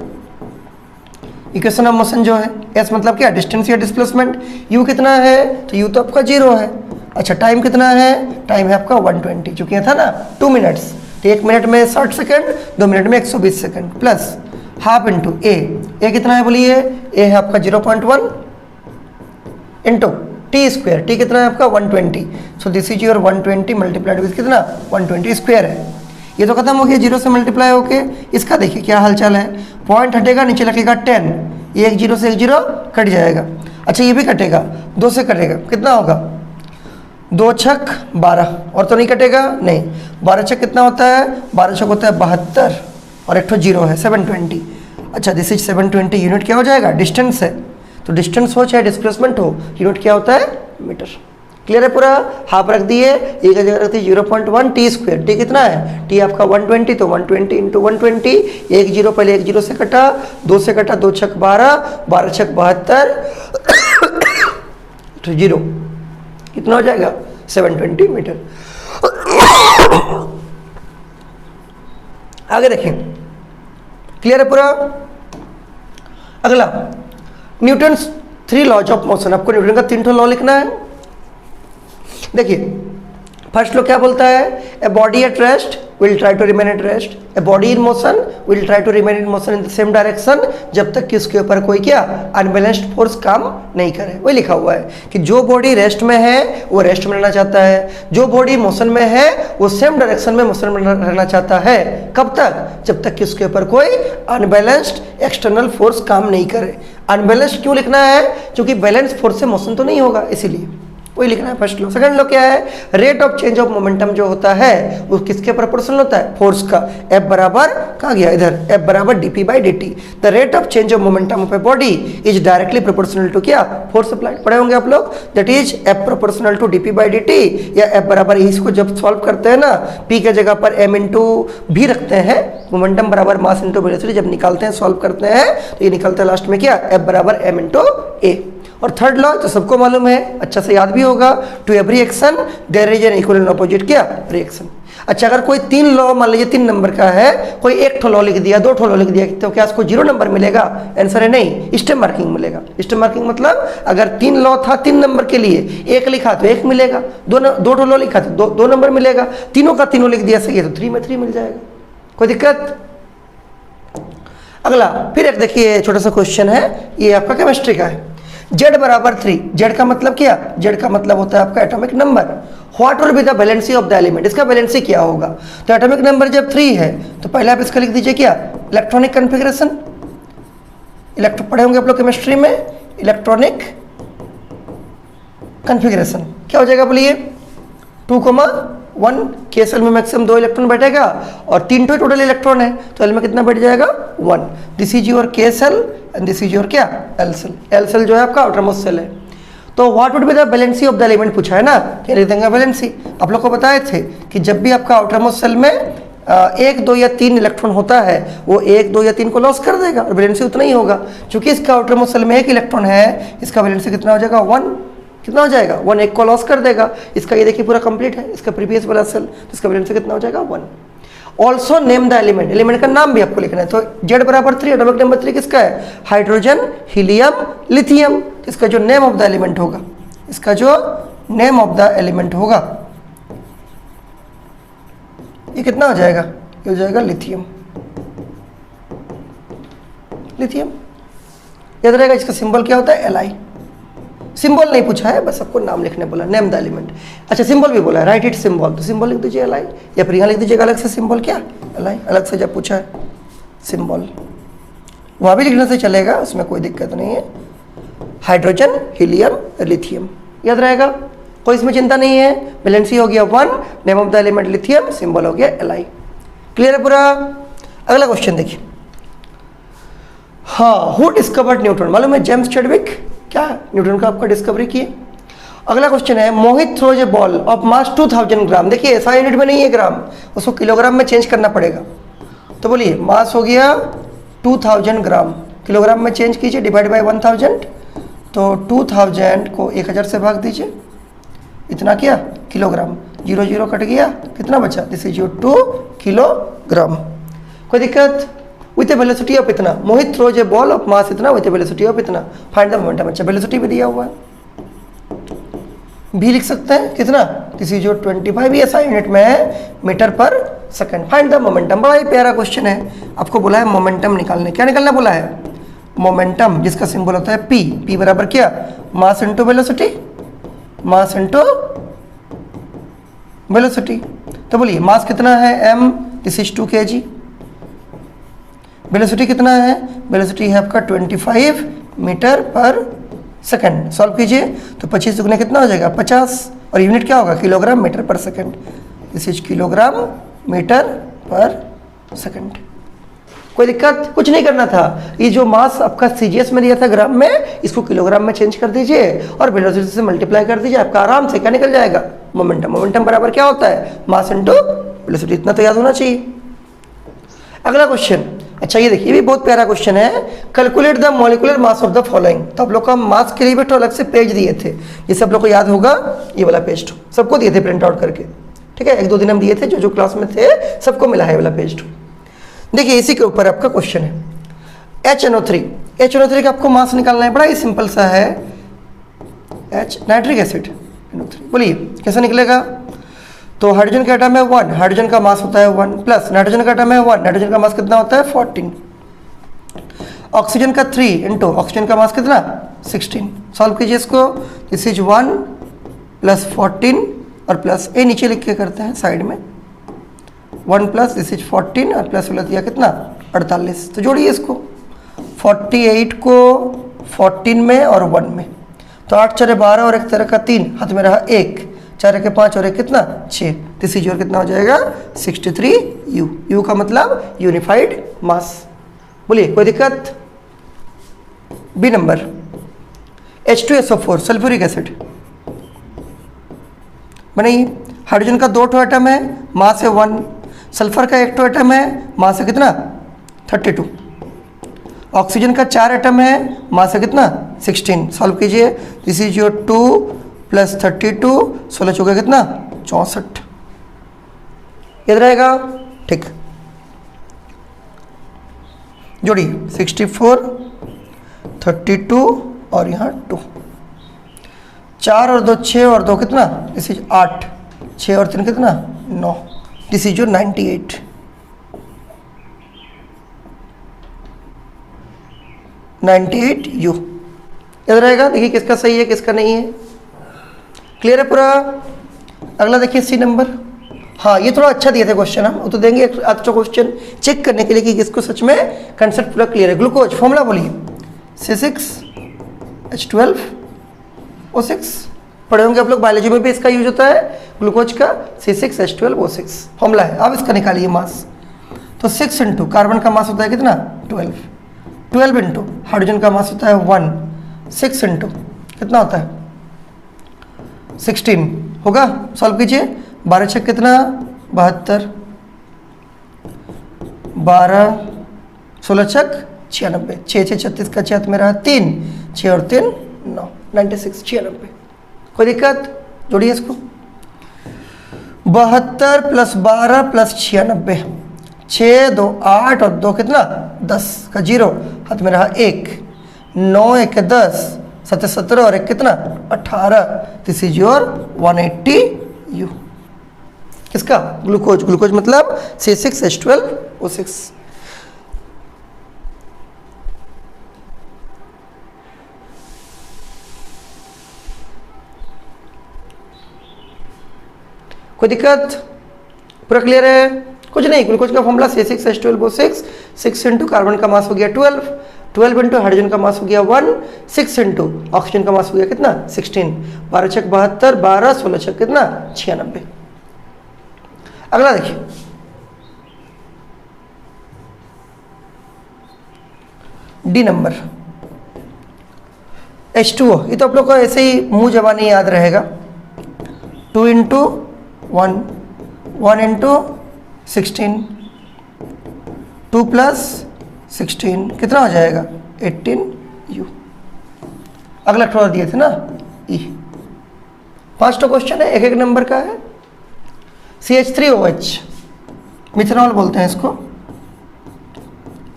Equation of motion जो है, एस मतलब क्या डिस्टेंस या डिस्प्लेसमेंट, u कितना है तो u तो आपका 0 है। अच्छा टाइम कितना है, टाइम है आपका 120, चूंकि था ना 2 मिनट्स, तो 1 मिनट में 60 सेकंड, 2 मिनट में 120 सेकंड, प्लस हाफ इंटू ए कितना है बोलिए, ए है आपका 0.1 इंटू टी स्क्वायर, टी कितना है आपका 120, so this is your 120 multiplied with कितना 120 स्क्वायर है। ये तो खत्म हो गया 0 से मल्टीप्लाई होके। इसका देखिए क्या हालचाल है, पॉइंट हटेगा, नीचे लगेगा 10, ये 0 से 0 कट जाएगा। अच्छा ये भी कटेगा, 2 से कटेगा, कितना होगा 2 छक 12, और तो नहीं कटेगा, नहीं 12 छक कितना होता है, 12 छक होता है 72 और एक 0 है 720। अच्छा दिस इज 720, यूनिट क्या हो जाएगा डिस्टेंस है, तो डिस्टेंस हो चाहे डिस्प्लेसमेंट हो, यूनिट क्या होता है मीटर। क्लियर है पूरा, हाफ रख दिए, एक जगह रख दिए 0.1 टी स्क्वायर, टी कितना है टी आपका 120, तो 120 इंटू 120, 1 0 पहले 1 0 से कटा, 2 से कटा, 2 छक 12, 12 छक 72 तो 0 कितना हो जाएगा 720 मीटर। आगे देखें, क्लियर है पूरा। अगला न्यूटन 3 लॉज ऑफ मोशन, आपको न्यूटन का 3 लॉ लिखना है। देखिए फर्स्ट लॉ क्या बोलता है, a body at rest will try to remain at rest, a body in motion will try to remain in motion in the same direction, जब तक कि उसके ऊपर कोई क्या अनबैलेंस्ड फोर्स काम नहीं करे। वही लिखा हुआ है कि जो बॉडी रेस्ट में है वो रेस्ट में रहना चाहता है, जो बॉडी मोशन में है वो सेम डायरेक्शन में मोशन में रहना चाहता है। कब तक, जब तक कि उसके ऊपर कोई अनबैलेंस्ड एक्सटर्नल फोर्स काम नहीं करे। अनबैलेंस्ड क्यों लिखना है, क्योंकि बैलेंस फोर्स से मोशन तो नहीं होगा इसीलिए। वही लिखना है फर्स्ट लॉ। सेकंड लॉ क्या है, rate of change of momentum जो होता है वो किसके प्रोपोर्शनल होता है, फोर्स का। F बराबर कहाँ गया इधर, F बराबर dp by dt। The rate of change of momentum of a body is directly proportional to क्या, फोर्स अप्लाइड। पढ़े होंगे आप लोग, that is F proportional to dp by dt, या F बराबर, इसको जब सॉल्व करते हैं ना P के जगह पर m इंटू भी रखते हैं, मोमेंटम बराबर मास इंटू वेलोसिटी, जब निकालते हैं सॉल्व करते हैं तो ये निकलता है लास्ट में क्या, F बराबर m इंटू a। और थर्ड लॉ तो सबको मालूम है, अच्छा से याद भी होगा, to every action there is an equal and opposite क्या, रिएक्शन। अच्छा अगर कोई 3 लॉ मान लीजिए 3 नंबर का है, कोई 1 ठो लॉ लिख दिया, 2 ठो लॉ लिख दिया, तो क्या उसको 0 नंबर मिलेगा, आंसर है नहीं, स्टेप मार्किंग मिलेगा। स्टेप मार्किंग मतलब अगर 3 लॉ था 3 नंबर के लिए, 1 लिखा तो 1 मिलेगा, 2 ठो लॉ लिखा तो 2 नंबर मिलेगा, तीनों का तीनों लिख दिया सही है तो 3 में 3 मिल जाएगा, कोई दिक्कत। अगला फिर एक देखिए छोटा सा क्वेश्चन है, ये आपका केमिस्ट्री का है। Z बराबर 3, Z का मतलब क्या, Z का मतलब होता है आपका atomic number. What will be the valency of the element, इसका वैलेंसी क्या होगा। तो एटॉमिक नंबर जब 3 है तो पहले आप इसका लिख दीजिए क्या, इलेक्ट्रॉनिक कन्फिग्रेशन। इलेक्ट्रो पढ़े होंगे आप लोग केमिस्ट्री में, इलेक्ट्रॉनिक कन्फिग्रेशन क्या हो जाएगा बोलिए, 2,1 के सेल में मैक्सिमम 2 इलेक्ट्रॉन बैठेगा और 3 तो टोटल इलेक्ट्रॉन है तो एल में कितना बैठ जाएगा 1। This is your K shell and this is your क्या, एल सेल। एल सेल जो है आपका आउटरमोस्ट सेल है। तो what would be the valency of the element पूछा है ना, क्या लिख देंगे वैलेंसी। आप लोग को बताए थे कि जब भी आपका आउटरमोस्ट सेल में 1, 2 या 3 इलेक्ट्रॉन होता है वो 1, 2 या 3 को लॉस कर देगा और वैलेंसी उतना ही होगा। चूंकि इसका आउटरमोस्ट सेल में 1 इलेक्ट्रॉन है, इसका वैलेंसी कितना हो जाएगा 1। कितना हो जाएगा 1, 1 को लॉस कर देगा। इसका ये देखिए पूरा कंप्लीट है, इसका प्रीवियस वाला सेल, तो इसका वैलेंसी कितना हो जाएगा 1। Also name the element, element का नाम भी आपको लिखना है। तो Z बराबर 3, एटॉमिक नंबर 3 किसका है, हाइड्रोजन, हीलियम, लिथियम। इसका जो नेम ऑफ द एलिमेंट होगा, इसका जो नेम ऑफ द एलिमेंट होगा ये कितना हो जाएगा, ये हो जाएगा लिथियम। लिथियम याद रहेगा, इसका सिंबल क्या होता है Li। सिंबल नहीं पूछा है, बस सबको नाम लिखने बोला, नेम द एलिमेंट। अच्छा सिंबल भी बोला है, राइट इट सिंबल, तो सिंबल लिख दीजिए Li, या फिर यहाँ लिख दीजिएगा अलग से सिंबल क्या, Li, अलग से जब पूछा है सिंबल वहाँ भी लिखने से चलेगा, उसमें कोई दिक्कत नहीं है। हाइड्रोजन, हीलियम, लिथियम याद रहेगा, कोई इसमें चिंता नहीं है। वैलेंसी हो गया 1, name of the element lithium, symbol हो गया Li। क्लियर है पूरा। अगला क्वेश्चन देखिए, हाँ, हु डिस्कवर्ड न्यूट्रॉन, मालूम है जेम्स चैडविक, क्या न्यूटन का आपका डिस्कवरी किए। अगला क्वेश्चन है, Mohit throws a ball of mass 2000 gram. देखिए ऐसा यूनिट में नहीं है ग्राम, उसको किलोग्राम में चेंज करना पड़ेगा। तो बोलिए मास हो गया 2000 ग्राम, किलोग्राम में चेंज कीजिए, डिवाइड बाय 1000, तो 2000 को 1000 से भाग दीजिए, इतना क्या किलोग्राम, 0 0 कट गया, कितना बचा, दिस इज योर 2 किलोग्राम। कोई दिक्कत। विथ ए वेलोसिटी ऑफ इतना, Mohit throws a ball of mass इतना विथ ए वेलोसिटी ऑफ इतना, फाइंड द मोमेंटम। अच्छा वेलोसिटी भी दिया हुआ है, भी लिख सकते हैं कितना, दिस इज योर 25, ऐसा यूनिट में है metre per second. Find the momentum, बड़ा ही प्यारा क्वेश्चन है। आपको बोला है मोमेंटम निकालने, क्या निकालना बोला है, मोमेंटम, जिसका सिंबल होता है P। P बराबर क्या, mass into velocity, mass into velocity. तो बोलिए मास कितना है m, this is 2 kg। Velocity कितना है, वेलोसिटी है आपका 25 मीटर पर सेकंड। सॉल्व कीजिए तो 25 दुगने कितना हो जाएगा 50, और यूनिट क्या होगा kilogram metre per second. This is kilogram metre per second. कोई दिक्कत, कुछ नहीं करना था। ये जो मास आपका CGS में दिया था ग्राम में, इसको किलोग्राम में चेंज कर दीजिए और वेलोसिटी से मल्टीप्लाई कर दीजिए, आपका आराम से क्या निकल जाएगा मोमेंटम। मोमेंटम बराबर क्या होता है, मास इंटू वेलोसिटी। इतना तो याद होना चाहिए। अगला क्वेश्चन, अच्छा ये देखिए, ये भी बहुत प्यारा क्वेश्चन है। Calculate the molecular mass of the following. तो आप लोग का मास के लिए भी तो अलग से पेज दिए थे, जैसे आप लोग को याद होगा ये वाला पेज तो सबको दिए थे प्रिंट आउट करके, ठीक है, 1-2 दिन हम दिए थे, जो जो क्लास में थे सबको मिला है वाला पेज तो। देखिए इसी के ऊपर आपका क्वेश्चन है, HNO3। HNO3 का आपको मास निकालना है, बड़ा ही सिंपल सा है, H नाइट्रिक एसिड NO3। बोलिए कैसे निकलेगा। तो हाइड्रोजन का एटम है 1, हाइड्रोजन का मास होता है 1, प्लस नाइट्रोजन का एटम है 1, नाइट्रोजन का मास कितना होता है 14, ऑक्सीजन का 3 इंटू ऑक्सीजन का मास कितना 16। सॉल्व कीजिए इसको, दिस इज 1 प्लस 14 और प्लस ए नीचे लिख के करते हैं साइड में, 1 प्लस दिस इज 14 और प्लस वाला दिया कितना 48। तो जोड़िए इसको, 48 को 14 में और 1 में, तो 8 4 12 और 1 13 का 3, हाथ में रहा 1, 4 के 5 और 1 कितना 6, दिस इज योर कितना हो जाएगा 63 U। U का मतलब यूनिफाइड मास। बोलिए कोई दिक्कत? B number H2SO4 sulphuric acid बनाइए। हाइड्रोजन का 2 एटम है, मास है 1, सल्फर का 1 एटम है, मास है कितना 32, ऑक्सीजन का 4 एटम है, मास है कितना 16। सॉल्व कीजिए, दिस इज योर 2 + 32, 16 चौके कितना 64, याद रहेगा? ठीक, जोड़िए 64 32 और यहाँ 2, 4 और 2 6 और 2 कितना, दिस इज 8, 6 और 3 कितना 9, दिस इज योर 98। U याद रहेगा? देखिए किसका सही है किसका नहीं है, क्लियर है पूरा? अगला देखिए सी नंबर। हाँ ये थोड़ा अच्छा दिया था क्वेश्चन, हम तो देंगे एक अच्छा क्वेश्चन चेक करने के लिए कि किसको सच में कंसेप्ट पूरा क्लियर है। ग्लूकोज फॉर्मूला बोलिए, C6H12O6, पढ़े होंगे आप लोग, बायोलॉजी में भी इसका यूज होता है ग्लूकोज का, C6H12O6 फॉर्मूला है। अब इसका निकालिए मास, तो 6 इंटू कार्बन का मास होता है कितना 12, 12 इंटू हाइड्रोजन का मास होता है 1, 6 इंटू कितना होता है 16 होगा। सॉल्व कीजिए, 12 6 कितना 72, 12 16 6 96, 6 6 36 का 6 में रहा 3, 6 और 3 9, 96 96। कोई दिक्कत? जोड़िए इसको, 72 + 12 + 96, 6 2 8 और 2 कितना 10 का 0, हाथ में रहा 1, 9 1 10, 7 17 और 1 कितना 18, दिस इज योर 180 U। किसका? ग्लूकोज। ग्लूकोज मतलब C6H12O6। कोई दिक्कत? पूरा क्लियर है? कुछ नहीं, ग्लूकोज का फॉर्मूला C6H12O6, 6 इंटू कार्बन का मास हो गया 12, 12 इंटू हाइड्रोजन का मास हो गया 1, 6 इंटू ऑक्सीजन का मास हो गया कितना 16, 12 6 72, 12 16 6 कितना 96। अगला देखिए, डी नंबर H2O। ये तो आप लोग को ऐसे ही मुंह जबानी याद रहेगा, 2 इंटू 1, 1 इंटू 16, 2 + 16 कितना हो जाएगा 18 U। अगला थोड़ा दिए थे ना E। 5 क्वेश्चन है, एक एक नंबर का है। CH3OH मिथेनॉल बोलते हैं इसको,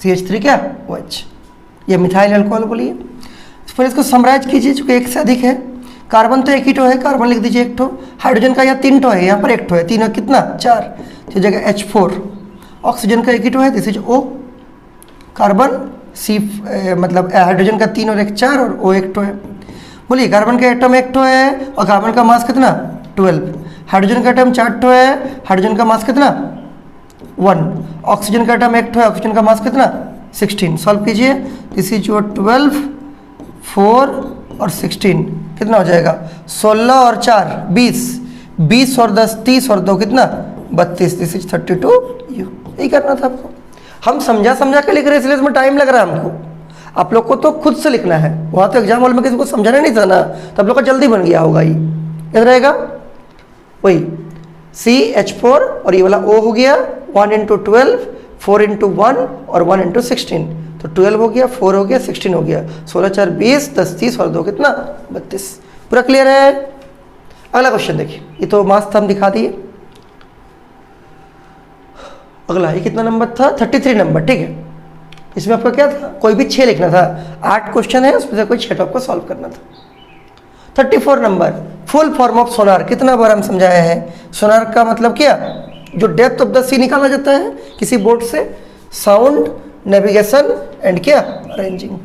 CH3 क्या OH, ये मिथाइल अल्कोहल बोलिए। फिर इसको समराइज कीजिए, चूंकि एक से अधिक है, कार्बन तो एक ही टो है, कार्बन लिख दीजिए 1 ठो, हाइड्रोजन का यहाँ 3 ठो है, यहाँ पर 1 ठो है, 3 कितना 4, तो जगह H4, ऑक्सीजन का 1 ही टो है, this is O, carbon C मतलब हाइड्रोजन का 3 और 1 4 और O 1 ठो है। बोलिए कार्बन का एटम 1 ठो है और कार्बन का मास कितना 12, हाइड्रोजन का एटम 4 ठो है, हाइड्रोजन का मास कितना 1, ऑक्सीजन का एटम 1 ठो है, ऑक्सीजन का मास कितना 16। सॉल्व कीजिए, दिस इज योर 12, 4 और 16 कितना हो जाएगा 16 और 4 20, 20 और 10 30 और 2 कितना 32, दिस इज 32 U। यही करना था आपको, हम समझा के लिख रहे हैं इसलिए इसमें टाइम लग रहा है हमको, आप लोग को तो खुद से लिखना है, वहाँ तो एग्जाम हॉल में किसी को समझाना नहीं था ना, तो आप लोग का जल्दी बन गया होगा, ये याद रहेगा। वही CH4 और ये वाला O हो गया, 1 इंटू 12, 4 इंटू 1 और 1 इंटू 16, तो 12 हो गया, 4 हो गया, 16 हो गया, 16 4 20, 10 30 और 2 कितना 32। पूरा क्लियर है? अगला क्वेश्चन देखिए, ये तो मास हम दिखा दिए। अगला ये कितना नंबर था 33 नंबर, ठीक है। इसमें आपका क्या था, कोई भी 6 लिखना था, 8 क्वेश्चन है उसमें से कोई 6 आपको सॉल्व करना था। 34 नंबर, फुल फॉर्म ऑफ सोनार, कितना बार हम समझाए हैं। सोनार का मतलब क्या, जो डेप्थ ऑफ द सी निकाला जाता है किसी बोर्ड से, साउंड, नेविगेशन एंड क्या ranging.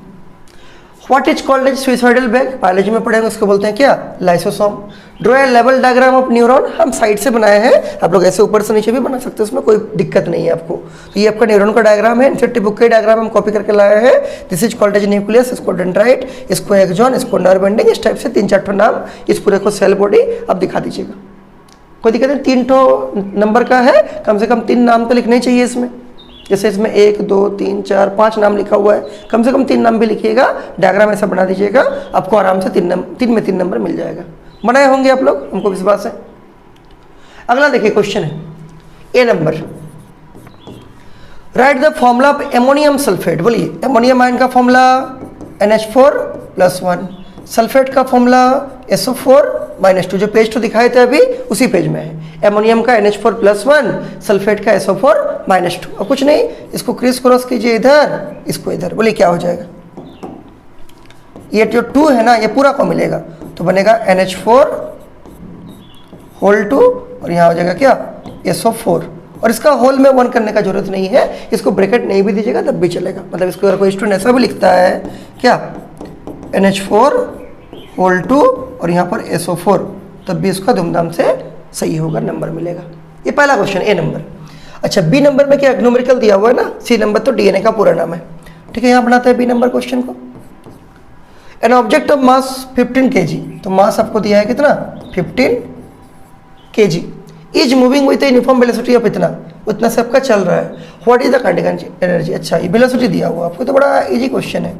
What is called as suicidal bag, biology में पढ़ेंगे, उसको बोलते हैं क्या लाइसोसोम। ड्रॉ ए लेवल डायग्राम ऑफ न्यूरॉन, हम साइड से बनाए हैं, आप लोग ऐसे ऊपर से नीचे भी बना सकते हैं, उसमें कोई दिक्कत नहीं है आपको। तो ये आपका न्यूरॉन का डायग्राम है, एनसीईआरटी बुक का डायग्राम हम कॉपी करके लाए हैं। This is called as nucleus, इसको डेंड्राइट, इसको एक्सॉन, इसको नर्व एंडिंग, इस टाइप से 3-4 ठो नाम, इस पूरे को सेल बॉडी आप दिखा दीजिएगा, कोई दिक्कत नहीं। 3 ठो नंबर का है, कम से कम 3 नाम तो लिखने चाहिए इसमें, जैसे इसमें 1 2 3 4 5 नाम लिखा हुआ है, कम से कम 3 नाम भी लिखिएगा, डायग्राम ऐसा बना दीजिएगा, आपको आराम से 3 में 3 नंबर मिल जाएगा। बनाए होंगे आप लोग, हमको विश्वास है। अगला देखिए क्वेश्चन है A number, write the formula of ammonium sulphate. बोलिए एमोनियम आयन का फॉर्मूला NH4+1, सल्फेट का फॉर्मूला SO4-2, जो पेज तो दिखाए थे अभी उसी पेज में है। एमोनियम का NH4+1, सल्फेट का SO4-2। और कुछ नहीं, इसको क्रिस क्रॉस कीजिए इधर, इसको इधर, बोलिए क्या हो जाएगा। ये जो 2 है ना, ये पूरा को मिलेगा तो बनेगा NH4(2) और यहाँ हो जाएगा क्या SO4। और इसका होल में 1 करने का जरूरत नहीं है, इसको ब्रैकेट नहीं भी दीजिएगा तब भी चलेगा। मतलब इसको अगर कोई स्टूडेंट ऐसा भी लिखता है क्या NH4(2) और यहाँ पर SO4, तब भी इसका धूमधाम से सही होगा, नंबर मिलेगा। ये पहला क्वेश्चन ए नंबर। अच्छा बी नंबर में क्या न्यूमेरिकल दिया हुआ है ना, सी नंबर तो DNA का पूरा नाम है। ठीक है, यहाँ बनाते हैं बी नंबर क्वेश्चन को। An object of mass 15 kg, तो मास आपको दिया है कितना 15 kg, is moving with uniform velocity of इतना, उतना से आपका चल रहा है। What is the kinetic energy. अच्छा ये वेलोसिटी दिया हुआ आपको, तो बड़ा इजी क्वेश्चन है।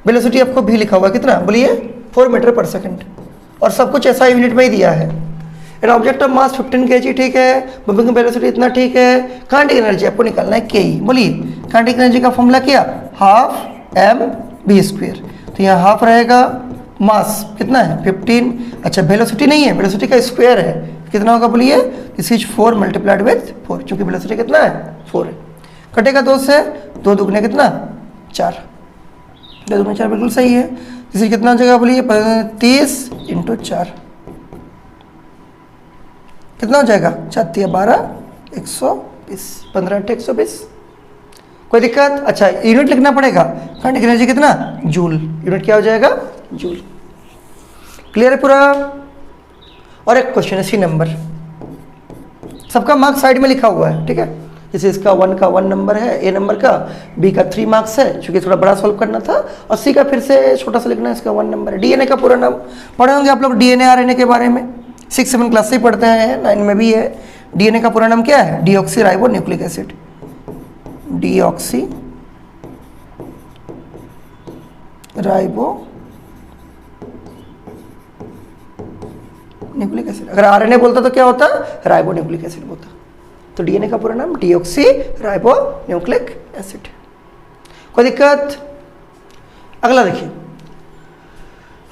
वेलोसिटी आपको भी लिखा हुआ कितना, बोलिए 4 मीटर पर सेकंड, और सब कुछ ऐसा यूनिट में ही दिया है। An object of mass 15 kg, ठीक है, मूविंग वेलोसिटी इतना, ठीक है। काइनेटिक एनर्जी आपको निकालना है के। बोलिए काइनेटिक एनर्जी का फॉर्मूला क्या, 12mv²। तो यहाँ हाफ रहेगा, मास कितना है 15, अच्छा वेलोसिटी नहीं है, वेलोसिटी का स्क्वायर है, कितना होगा बोलिए, दिस इज 4 मल्टीप्लाइड विथ 4, क्योंकि वेलोसिटी कितना है 4 है। कटेगा 2 से, 2 दुगने कितना 4, 2 दुगने 4 बिल्कुल सही है। दिस इज कितना जगह बोलिए 30 × 4, कितना हो जाएगा 4 12 120, 15 × 120, कोई दिक्कत। अच्छा यूनिट लिखना पड़ेगा, काइनेटिक एनर्जी कितना जूल, यूनिट क्या हो जाएगा जूल। क्लियर है पूरा। और एक क्वेश्चन है सी नंबर, सबका मार्क्स साइड में लिखा हुआ है, ठीक है। जैसे इसका 1 का 1 नंबर है, ए नंबर का, बी का 3 मार्क्स है, क्योंकि थोड़ा बड़ा सॉल्व करना था, और सी का फिर से छोटा सा लिखना है, इसका 1 नंबर है। डीएनए का पूरा नाम पढ़े होंगे आप लोग, डीएनए आरएनए के बारे में 6-7 क्लास से ही पढ़ते हैं, 9 में भी है। डीएनए का पूरा नाम क्या है, deoxy ribo nucleic acid, deoxy ribo nucleic acid. अगर आरएनए बोलता तो क्या होता, राइबो न्यूक्लिक एसिड होता। तो डीएनए का पूरा नाम डीऑक्सी राइबो न्यूक्लिक एसिड, कोई दिक्कत। अगला देखिए,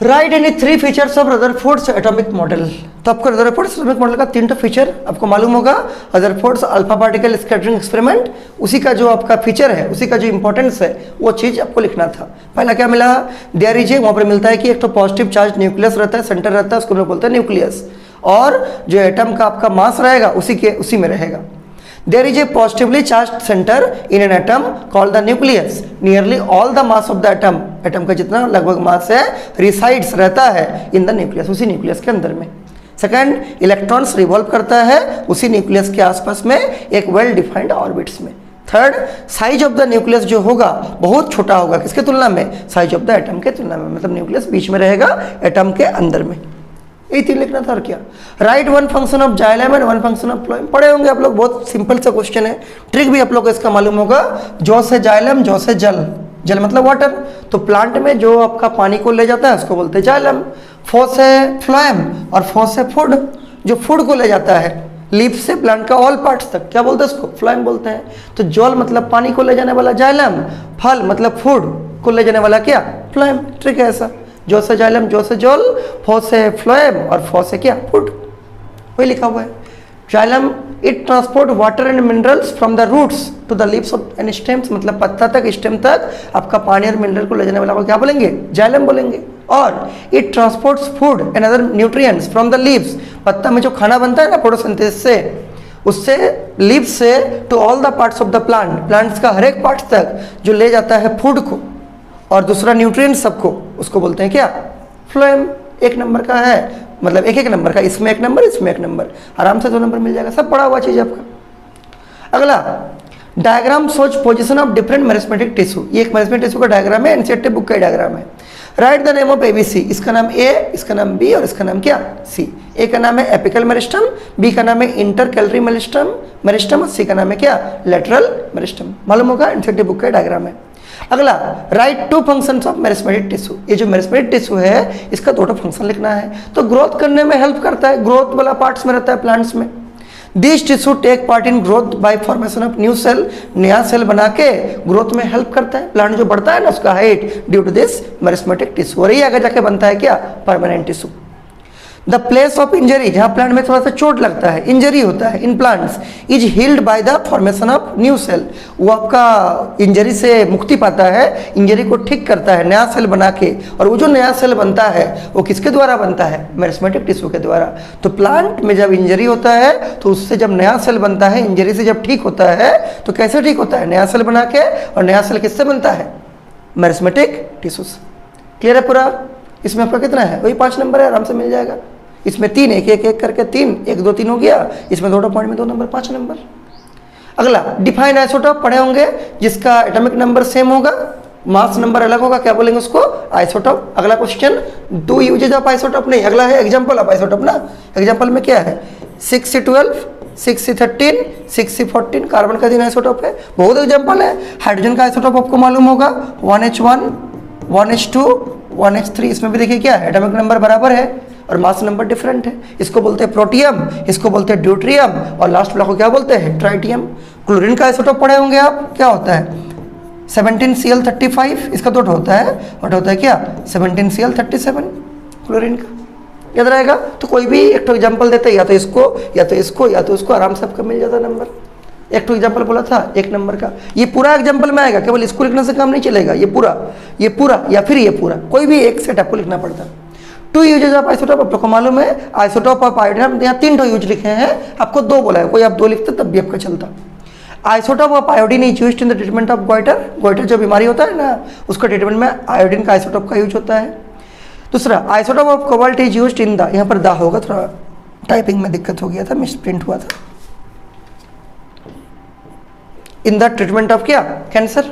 right any 3 features of Rutherford's atomic model. तो आपको रदरफोर्ड्स एटॉमिक मॉडल का 3 फीचर आपको मालूम होगा। Rutherford's alpha particle scattering experiment, उसी का जो आपका फीचर है, उसी का जो इंपॉर्टेंस है, वो चीज़ आपको लिखना था। पहला क्या मिला, देयर इज, वहाँ पर मिलता है कि एक तो पॉजिटिव चार्ज न्यूक्लियस रहता है, सेंटर रहता है, उसको हम लोग बोलते हैं न्यूक्लियस, और जो एटम का आपका मास रहेगा उसी में रहेगा। There is a positively charged center in an atom called the nucleus. Nearly all the mass of the atom, atom का जितना लगभग मास है, resides रहता है in the nucleus, उसी न्यूक्लियस के अंदर में। सेकंड, इलेक्ट्रॉन्स रिवॉल्व करता है उसी न्यूक्लियस के आसपास में एक वेल डिफाइंड ऑर्बिट्स में। Third, size of the nucleus जो होगा बहुत छोटा होगा, किसके तुलना में, साइज ऑफ द एटम के तुलना में, मतलब न्यूक्लियस बीच में रहेगा एटम के अंदर में। यही 3 लिखना था और क्या। Right 1 function of xylem and 1 function of phloem, पढ़े होंगे आप लोग, बहुत सिंपल सा क्वेश्चन है। ट्रिक भी आप लोग को इसका मालूम होगा। जौ से जाइलम, जौ से जल, जल मतलब वाटर, तो प्लांट में जो आपका पानी को ले जाता है उसको बोलते हैं जाइलम। फो से फ्लोएम और फो से फूड, जो फूड को ले जाता है लीफ से प्लांट का ऑल पार्ट्स तक, क्या बोलते हैं उसको, फ्लोएम बोलते हैं। तो जल मतलब पानी को ले जाने वाला जाइलम, फल मतलब फूड को ले जाने वाला क्या, फ्लोएम। ट्रिक है ऐसा, जो से जाइलम, जो से जल, फो से फ्लोएम और फो से क्या, फूड, वही लिखा हुआ है। Xylem it transport water and minerals from the roots to the leaves of and stems, मतलब पत्ता तक, स्टेम तक आपका पानी और मिनरल को ले जाने वाला को क्या बोलेंगे, जाइलम बोलेंगे। और it transports food and other nutrients from the leaves, पत्ता में जो खाना बनता है ना फोटोसिंथेसिस से, उससे लीव्स से to all the parts of the plant, plants का हर एक पार्ट तक जो ले जाता है फूड को और दूसरा न्यूट्रिएंट सबको, उसको बोलते हैं क्या, फ्लोएम। 1 नंबर का है, मतलब एक एक नंबर का, इसमें एक नंबर, इसमें एक नंबर, आराम से 2 नंबर मिल जाएगा, सब पड़ा हुआ चीज़ आपका। अगला, डायग्राम सोच position of different meristematic tissue, ये एक मेरिस्मेटिक टिश्यू का डायग्राम है, एनसीईआरटी बुक का डायग्राम है। Right the name of ABC, इसका नाम ए, इसका नाम बी और इसका नाम क्या सी। ए का नाम है एपिकल मेरिस्टम, बी का नाम है इंटरकैलरी मेरिस्टम और सी का नाम है क्या लेटरल मेरिस्टम। मालूम होगा, एनसीईआरटी बुक का डायग्राम है। अगला, right 2 functions of meristematic tissue, ये जो मेरिस्मेटिक टिश्यू है इसका 2 फंक्शन लिखना है। तो ग्रोथ करने में हेल्प करता है, ग्रोथ वाला पार्ट्स में रहता है प्लांट्स में। This tissue take part in growth by formation of new cell, नया सेल बना के ग्रोथ में हेल्प करता है। प्लांट जो बढ़ता है ना उसका height due to this meristematic tissue, और ये आगे जाके बनता है क्या permanent tissue. The place of injury, जहाँ प्लांट में थोड़ा सा चोट लगता है, इंजरी होता है in plants, is healed by the formation of new cell, वो आपका इंजरी से मुक्ति पाता है, इंजरी को ठीक करता है नया सेल बना के। और वो जो नया सेल बनता है वो किसके द्वारा बनता है, मेरिस्मेटिक टिश्यू के द्वारा। तो प्लांट में जब इंजरी होता है तो उससे जब नया सेल बनता है, इंजरी से जब ठीक होता है तो कैसे ठीक होता है, नया सेल बना के, और नया सेल किससे बनता है, मेरिस्मेटिक टिश्यू से। क्लियर है पूरा? इसमें आपका कितना है, वही 5 नंबर है, आराम से मिल जाएगा। इसमें 3 एक एक एक करके 3 1 2 3 हो गया, इसमें 2 पॉइंट में 2 नंबर, 5 नंबर। अगला, डिफाइन आइसोटोप पढ़े होंगे, जिसका एटॉमिक नंबर सेम होगा, मास नंबर अलग होगा, क्या बोलेंगे उसको, आइसोटोप। अगला क्वेश्चन, 2 यूजेज ऑफ आइसोटोप नहीं, अगला है एग्जांपल ऑफ आइसोटोप ना। एग्जांपल में क्या है, 6C12, 6C13, 6C14 कार्बन का 3 आइसोटोप है। बहुत एग्जांपल है। हाइड्रोजन का आइसोटोप आपको मालूम होगा, 1H1, 1H2, 1H3, इसमें भी देखिए क्या है, एटॉमिक नंबर बराबर है और मास नंबर डिफरेंट है। इसको बोलते हैं प्रोटियम, इसको बोलते हैं ड्यूट्रियम, और लास्ट वाला को क्या बोलते हैं, ट्राइटियम। क्लोरीन का आइसोटोप पढ़े होंगे आप, क्या होता है, 17Cl35, इसका 2 होता है, और होता है क्या 17Cl37 क्लोरीन का, याद रहेगा। तो कोई भी एक तो एग्जाम्पल देते हैं, या तो इसको या तो इसको या तो उसको, आराम से आपका मिल जाता नंबर। एक तो एग्जाम्पल बोला था 1 नंबर का, ये पूरा एग्जाम्पल में आएगा, केवल इसको लिखने से काम नहीं चलेगा, ये पूरा या फिर ये पूरा, कोई भी एक सेट आपको लिखना पड़ता है। 2 यूजेज ऑफ आइसोटोप आप लोग को मालूम है, आइसोटोप ऑफ आयोडीन, यहाँ 3 यूज लिखे हैं, आपको 2 बोला है, कोई आप 2 लिखते तब भी आपका चलता। Isotope of iodine is used in the treatment of goitre, goitre जो बीमारी होता है ना, उसका ट्रीटमेंट में आयोडीन का आइसोटोप का यूज होता है। दूसरा, isotope of cobalt is used in the, यहाँ पर दा होगा, थोड़ा टाइपिंग में दिक्कत हो गया था, मिसप्रिंट हुआ था, इन द ट्रीटमेंट ऑफ क्या, कैंसर।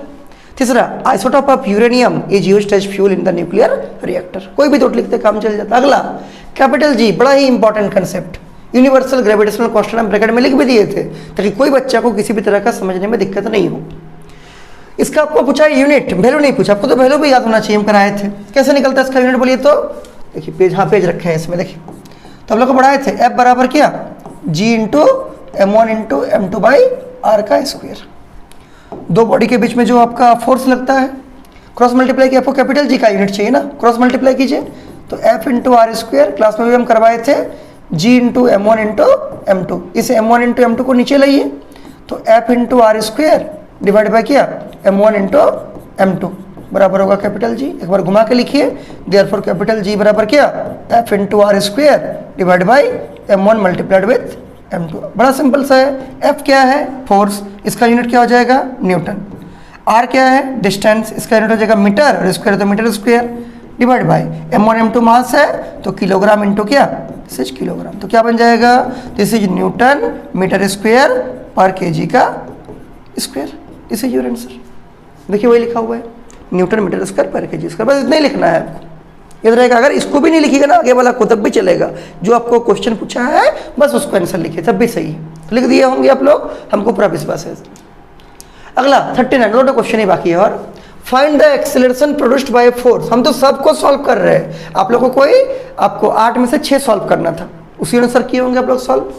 तीसरा, isotope of uranium is used as fuel in the nuclear reactor, कोई भी 2 लिखते काम चल जाता। अगला, कैपिटल जी, बड़ा ही important concept, universal gravitational constant हम ब्रैकेट में लिख भी दिए थे, ताकि कोई बच्चा को किसी भी तरह का समझने में दिक्कत नहीं हो। इसका आपको पूछा यूनिट, वैल्यू नहीं पूछा, आपको तो वैल्यू भी याद होना चाहिए, हम कराए थे। कैसे निकलता है इसका यूनिट बोलिए तो, देखिए पेज, हाँ पेज रखे हैं इसमें, देखिए तो हम लोग को पढ़ाए थे, F बराबर क्या, G into M1 into M2 by R का स्क्वायर। 2 बॉडी के बीच में जो आपका फोर्स लगता है, क्रॉस मल्टीप्लाई किया, आपको कैपिटल जी का यूनिट चाहिए ना, क्रॉस मल्टीप्लाई कीजिए, तो F into R square, class में भी हम करवाए थे, G into M1 into M2, इसे M1 इंटू M2 को नीचे लाइए, तो F into R square divide by किया M1 इंटू M2 बराबर होगा कैपिटल जी। एक बार घुमा के लिखिए, देयरफॉर कैपिटल जी बराबर क्या, F into R square divide by M1 multiplied with M2। बड़ा सिंपल सा है। F क्या है, फोर्स, इसका यूनिट क्या हो जाएगा, न्यूटन। R क्या है, डिस्टेंस, इसका यूनिट हो जाएगा मीटर, और स्क्वायर तो metre square, divide by M1 M2 mass है तो किलोग्राम इंटू क्या, दिस इज किलोग्राम, तो क्या बन जाएगा, this is newton metre square पर केजी का square. This is your answer. देखिए वही लिखा हुआ है, न्यूटन मीटर स्क्वायर पर केजी स्क्वायर, बस इतना ही लिखना है आपको, याद रहेगा। अगर इसको भी नहीं लिखिएगा ना आगे वाला को, तब भी चलेगा, जो आपको क्वेश्चन पूछा है बस उसको आंसर लिखिए, तब भी सही है। तो लिख दिए होंगे आप लोग, हमको पूरा विश्वास है। अगला 39, 2 क्वेश्चन ही बाकी है, और find the acceleration produced by force. हम तो सबको सॉल्व कर रहे हैं, आप लोगों को आपको 8 में से 6 सॉल्व करना था, उसी अनुसार किए होंगे आप लोग solve.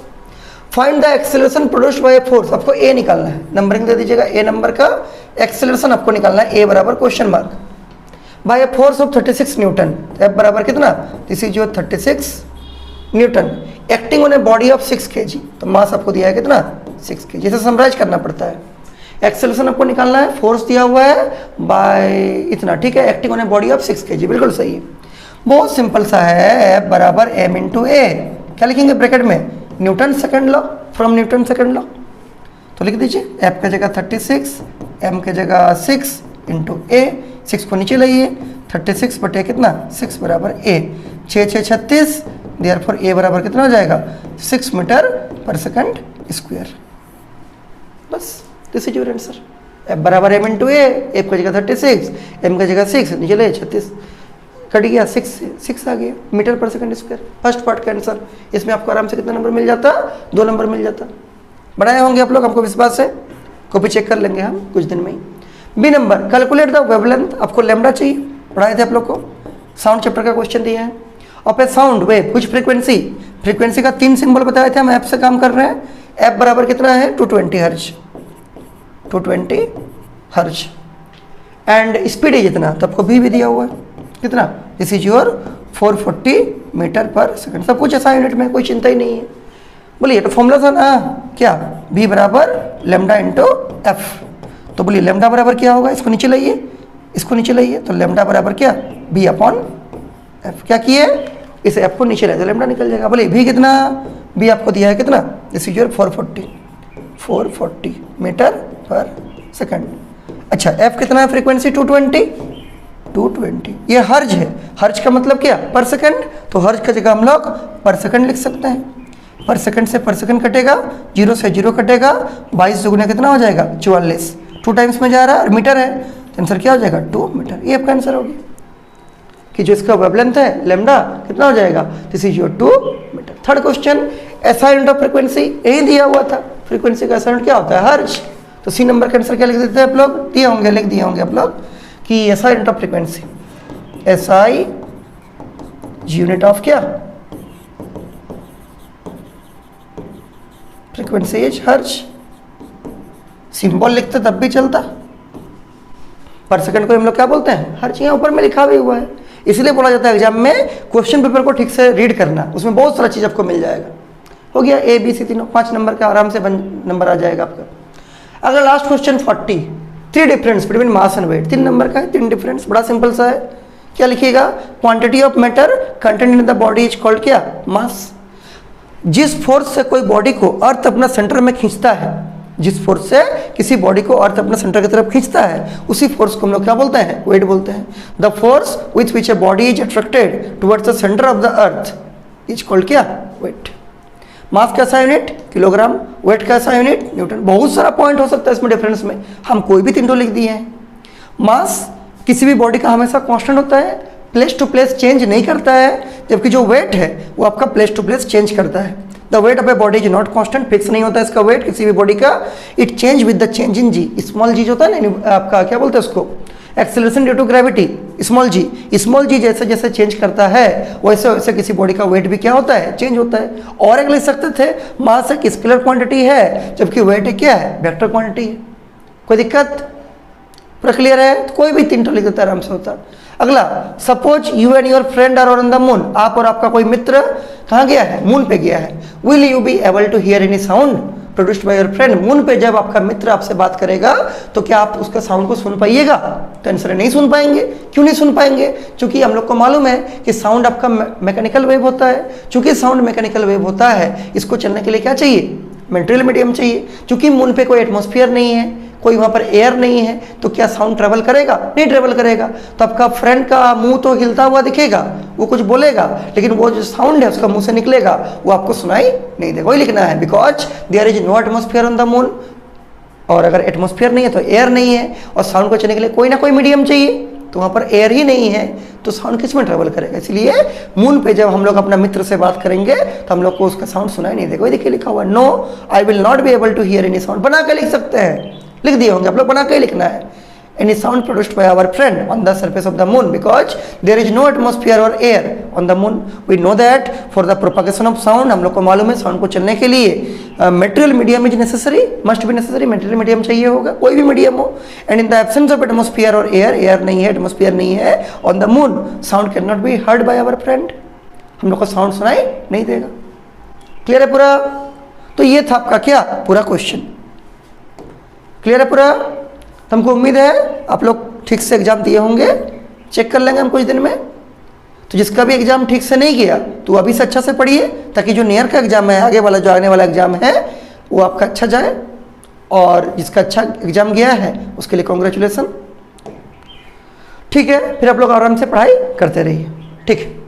Find the acceleration produced by force, आपको ए निकालना है, नंबरिंग दे दीजिएगा, ए नंबर का एक्सेलरेशन आपको निकालना है, ए बराबर question mark bye a force of 36 Newton. F बराबर कितना, this is your 36 Newton acting on a body of 6 kg, तो मास आपको दिया है कितना, 6 kg। जैसे समराइज करना पड़ता है, एक्सेलरेशन आपको निकालना है, फोर्स दिया हुआ है बाय इतना, ठीक है, acting on a body of 6 kg, बिल्कुल सही है, बहुत सिंपल सा है। एफ बराबर एम इंटू ए, क्या लिखेंगे ब्रैकेट में, Newton second law, from Newton second law, तो लिख दीजिए एफ की जगह 36, एम की जगह 6 इंटू ए, 6 को नीचे लाइए, 36 बटे कितना 6 बराबर ए, 6 6 36, देयरफॉर ए बराबर कितना हो जाएगा 6 मीटर पर सेकंड स्क्वायर। बस this is your answer. F बराबर एम इंटू ए, एफ का जगह 36, एम का जगह 6, नीचे ले 36 कट गया, 6 आ गया metre per second square. First part का आंसर। इसमें आपको आराम से कितना नंबर मिल जाता, 2 नंबर मिल जाता। बनाए होंगे आप लोग, हमको विश्वास है, कॉपी चेक कर लेंगे हम कुछ दिन में ही। B number, calculate the wavelength, आपको लैम्डा चाहिए, पढ़ाए थे आप लोग को, साउंड चैप्टर का क्वेश्चन दिया है। ऑफ ए साउंड वेव कुछ फ्रीक्वेंसी, फ्रीक्वेंसी का 3 सिंबल बताए थे, हम एफ से काम कर रहे हैं। एफ बराबर कितना है 220 हर्ज, 220 हर्ज एंड स्पीड है जितना, तो आपको भी दिया हुआ है कितना, this is your 440 metre per second. सब कुछ ऐसा यूनिट में, कोई चिंता ही नहीं है। बोलिए तो फॉर्मूला था ना क्या, v बराबर लेमडा इंटू एफ। तो बोलिए लेमडा बराबर क्या होगा, इसको नीचे लाइए, इसको नीचे लाइए, तो लेमडा बराबर क्या v अपॉन एफ। क्या किए, इस एफ को नीचे लाए तो लेमडा निकल जाएगा। बोलिए v कितना, v आपको दिया है कितना, this is your 440 metre per second. अच्छा एफ कितना है, फ्रीक्वेंसी 220, ये हर्ज है। हर्ज का मतलब क्या, पर सेकंड, तो हर्ज का जगह हम लोग पर सेकंड लिख सकते हैं। पर सेकंड से पर सेकंड कटेगा, 0 से 0 कटेगा, 22 दुगुना कितना हो जाएगा 44, 2 टाइम्स में जा रहा है और मीटर है, तो आंसर क्या हो जाएगा 2 मीटर। ये आपका आंसर हो गया कि जो इसका वेवलेंथ है लेमडा कितना हो जाएगा, this is your 2 metre. Third question, SI unit of frequency, यही दिया हुआ था, फ्रीक्वेंसी का एसआई यूनिट क्या होता है, हर्ज। तो सी नंबर का आंसर क्या लिख देते हैं आप लोग, दिए होंगे, लिख दिए होंगे आप लोग कि SI unit of frequency, SI unit of क्या, फ्रीक्वेंसी इज हर्ज। सिंबल लिखते तब भी चलता, पर सेकंड को हम लोग क्या बोलते हैं, हर्ज। यहाँ ऊपर में लिखा भी हुआ है, इसलिए बोला जाता है एग्जाम में क्वेश्चन पेपर को ठीक से रीड करना, उसमें बहुत सारा चीज आपको मिल जाएगा। हो गया ए बी सी तीनों, 5 नंबर का आराम से नंबर आ जाएगा आपका। अगला last question 40, 3 difference between mass and weight. 3 number का है, 3 डिफरेंस, बड़ा सिंपल सा है। क्या लिखिएगा, quantity of matter content in the body is called क्या, मास। जिस फोर्स से कोई बॉडी को अर्थ अपना सेंटर में खींचता है, जिस फोर्स से किसी बॉडी को अर्थ अपना सेंटर की तरफ खींचता है, उसी फोर्स को हम लोग क्या बोलते हैं, वेट बोलते हैं। The force with which A body is attracted towards the centre of the earth is called क्या, वेट। मास कैसा यूनिट, किलोग्राम, वेट कैसा यूनिट, न्यूटन। बहुत सारा पॉइंट हो सकता है इसमें डिफरेंस में, हम कोई भी 3 लिख दिए हैं। मास किसी भी बॉडी का हमेशा कांस्टेंट होता है, प्लेस टू प्लेस चेंज नहीं करता है, जबकि जो वेट है वो आपका प्लेस टू प्लेस चेंज करता है। The weight of a body is not constant, fix नहीं होता है इसका वेट किसी भी बॉडी का, it change with the change in G. Small G जो होता है ना आपका, क्या बोलते हैं उसको, acceleration due to gravity, small G जैसे जैसे चेंज करता है वैसे वैसे किसी बॉडी का वेट भी क्या होता है, चेंज होता है। और एक लिख सकते थे, मास एक स्केलर क्वांटिटी है, जबकि वेट क्या है, वेक्टर क्वांटिटी है। कोई दिक्कत, पूरा क्लियर है, तो कोई भी 3 लिख देता आराम से होता। अगला, suppose you and your friend are on the moon, आप और आपका कोई मित्र कहाँ गया है, मून पे गया है। Will you be able to hear any sound produced by your friend. Moon पे जब आपका मित्र आपसे बात करेगा तो क्या आप उसका साउंड को सुन पाइएगा, तो आंसर नहीं सुन पाएंगे। क्यों नहीं सुन पाएंगे, क्योंकि हम लोग को मालूम है कि साउंड आपका मैकेनिकल वेव होता है। चूंकि साउंड मैकेनिकल वेव होता है, इसको चलने के लिए क्या चाहिए, मेटेरियल मीडियम चाहिए। चूंकि मून पे कोई एटमॉस्फेयर नहीं है, कोई वहाँ पर एयर नहीं है, तो क्या साउंड ट्रेवल करेगा, नहीं ट्रेवल करेगा। तो आपका फ्रेंड का मुंह तो हिलता हुआ दिखेगा, वो कुछ बोलेगा, लेकिन वो जो साउंड है उसका मुंह से निकलेगा वो आपको सुनाई नहीं देगा। वही लिखना है, because there is no atmosphere on the moon. और अगर एटमॉस्फेयर नहीं है तो एयर नहीं है, और साउंड को चलने के लिए कोई ना कोई मीडियम चाहिए, तो वहाँ पर एयर ही नहीं है, तो साउंड किस में ट्रेवल करेगा। इसलिए मून पे जब हम लोग अपना मित्र से बात करेंगे तो हम लोग को उसका साउंड सुनाई नहीं देगा। देखिए लिखा हुआ, no I will not be able to hear any sound. बना के लिख सकते हैं, लिख दिए होंगे आप लोग, बना के लिखना है। Any sound produced by our friend on the surface of the moon, because there is no atmosphere और air on the moon. We know that for the propagation of sound, हम लोग को मालूम है साउंड को चलने के लिए material medium is necessary, must be necessary, material medium चाहिए होगा, कोई भी मीडियम हो। And in the absence of atmosphere और एयर, एयर नहीं है, एटमॉस्फेयर नहीं है on the moon, sound can not be heard by our friend, हम लोग को साउंड सुनाई नहीं देगा। क्लियर है पूरा। तो ये था आपका क्या पूरा क्वेश्चन, क्लियर है पूरा। तो हमको उम्मीद है आप लोग ठीक से एग्जाम दिए होंगे, चेक कर लेंगे हम कुछ दिन में। तो जिसका भी एग्जाम ठीक से नहीं किया तो अभी से अच्छा से पढ़िए, ताकि जो नियर का एग्जाम है, आगे वाला जो आने वाला एग्जाम है वो आपका अच्छा जाए। और जिसका अच्छा एग्जाम गया है उसके लिए कॉन्ग्रेचुलेसन। ठीक है, फिर आप लोग आराम से पढ़ाई करते रहिए। ठीक है।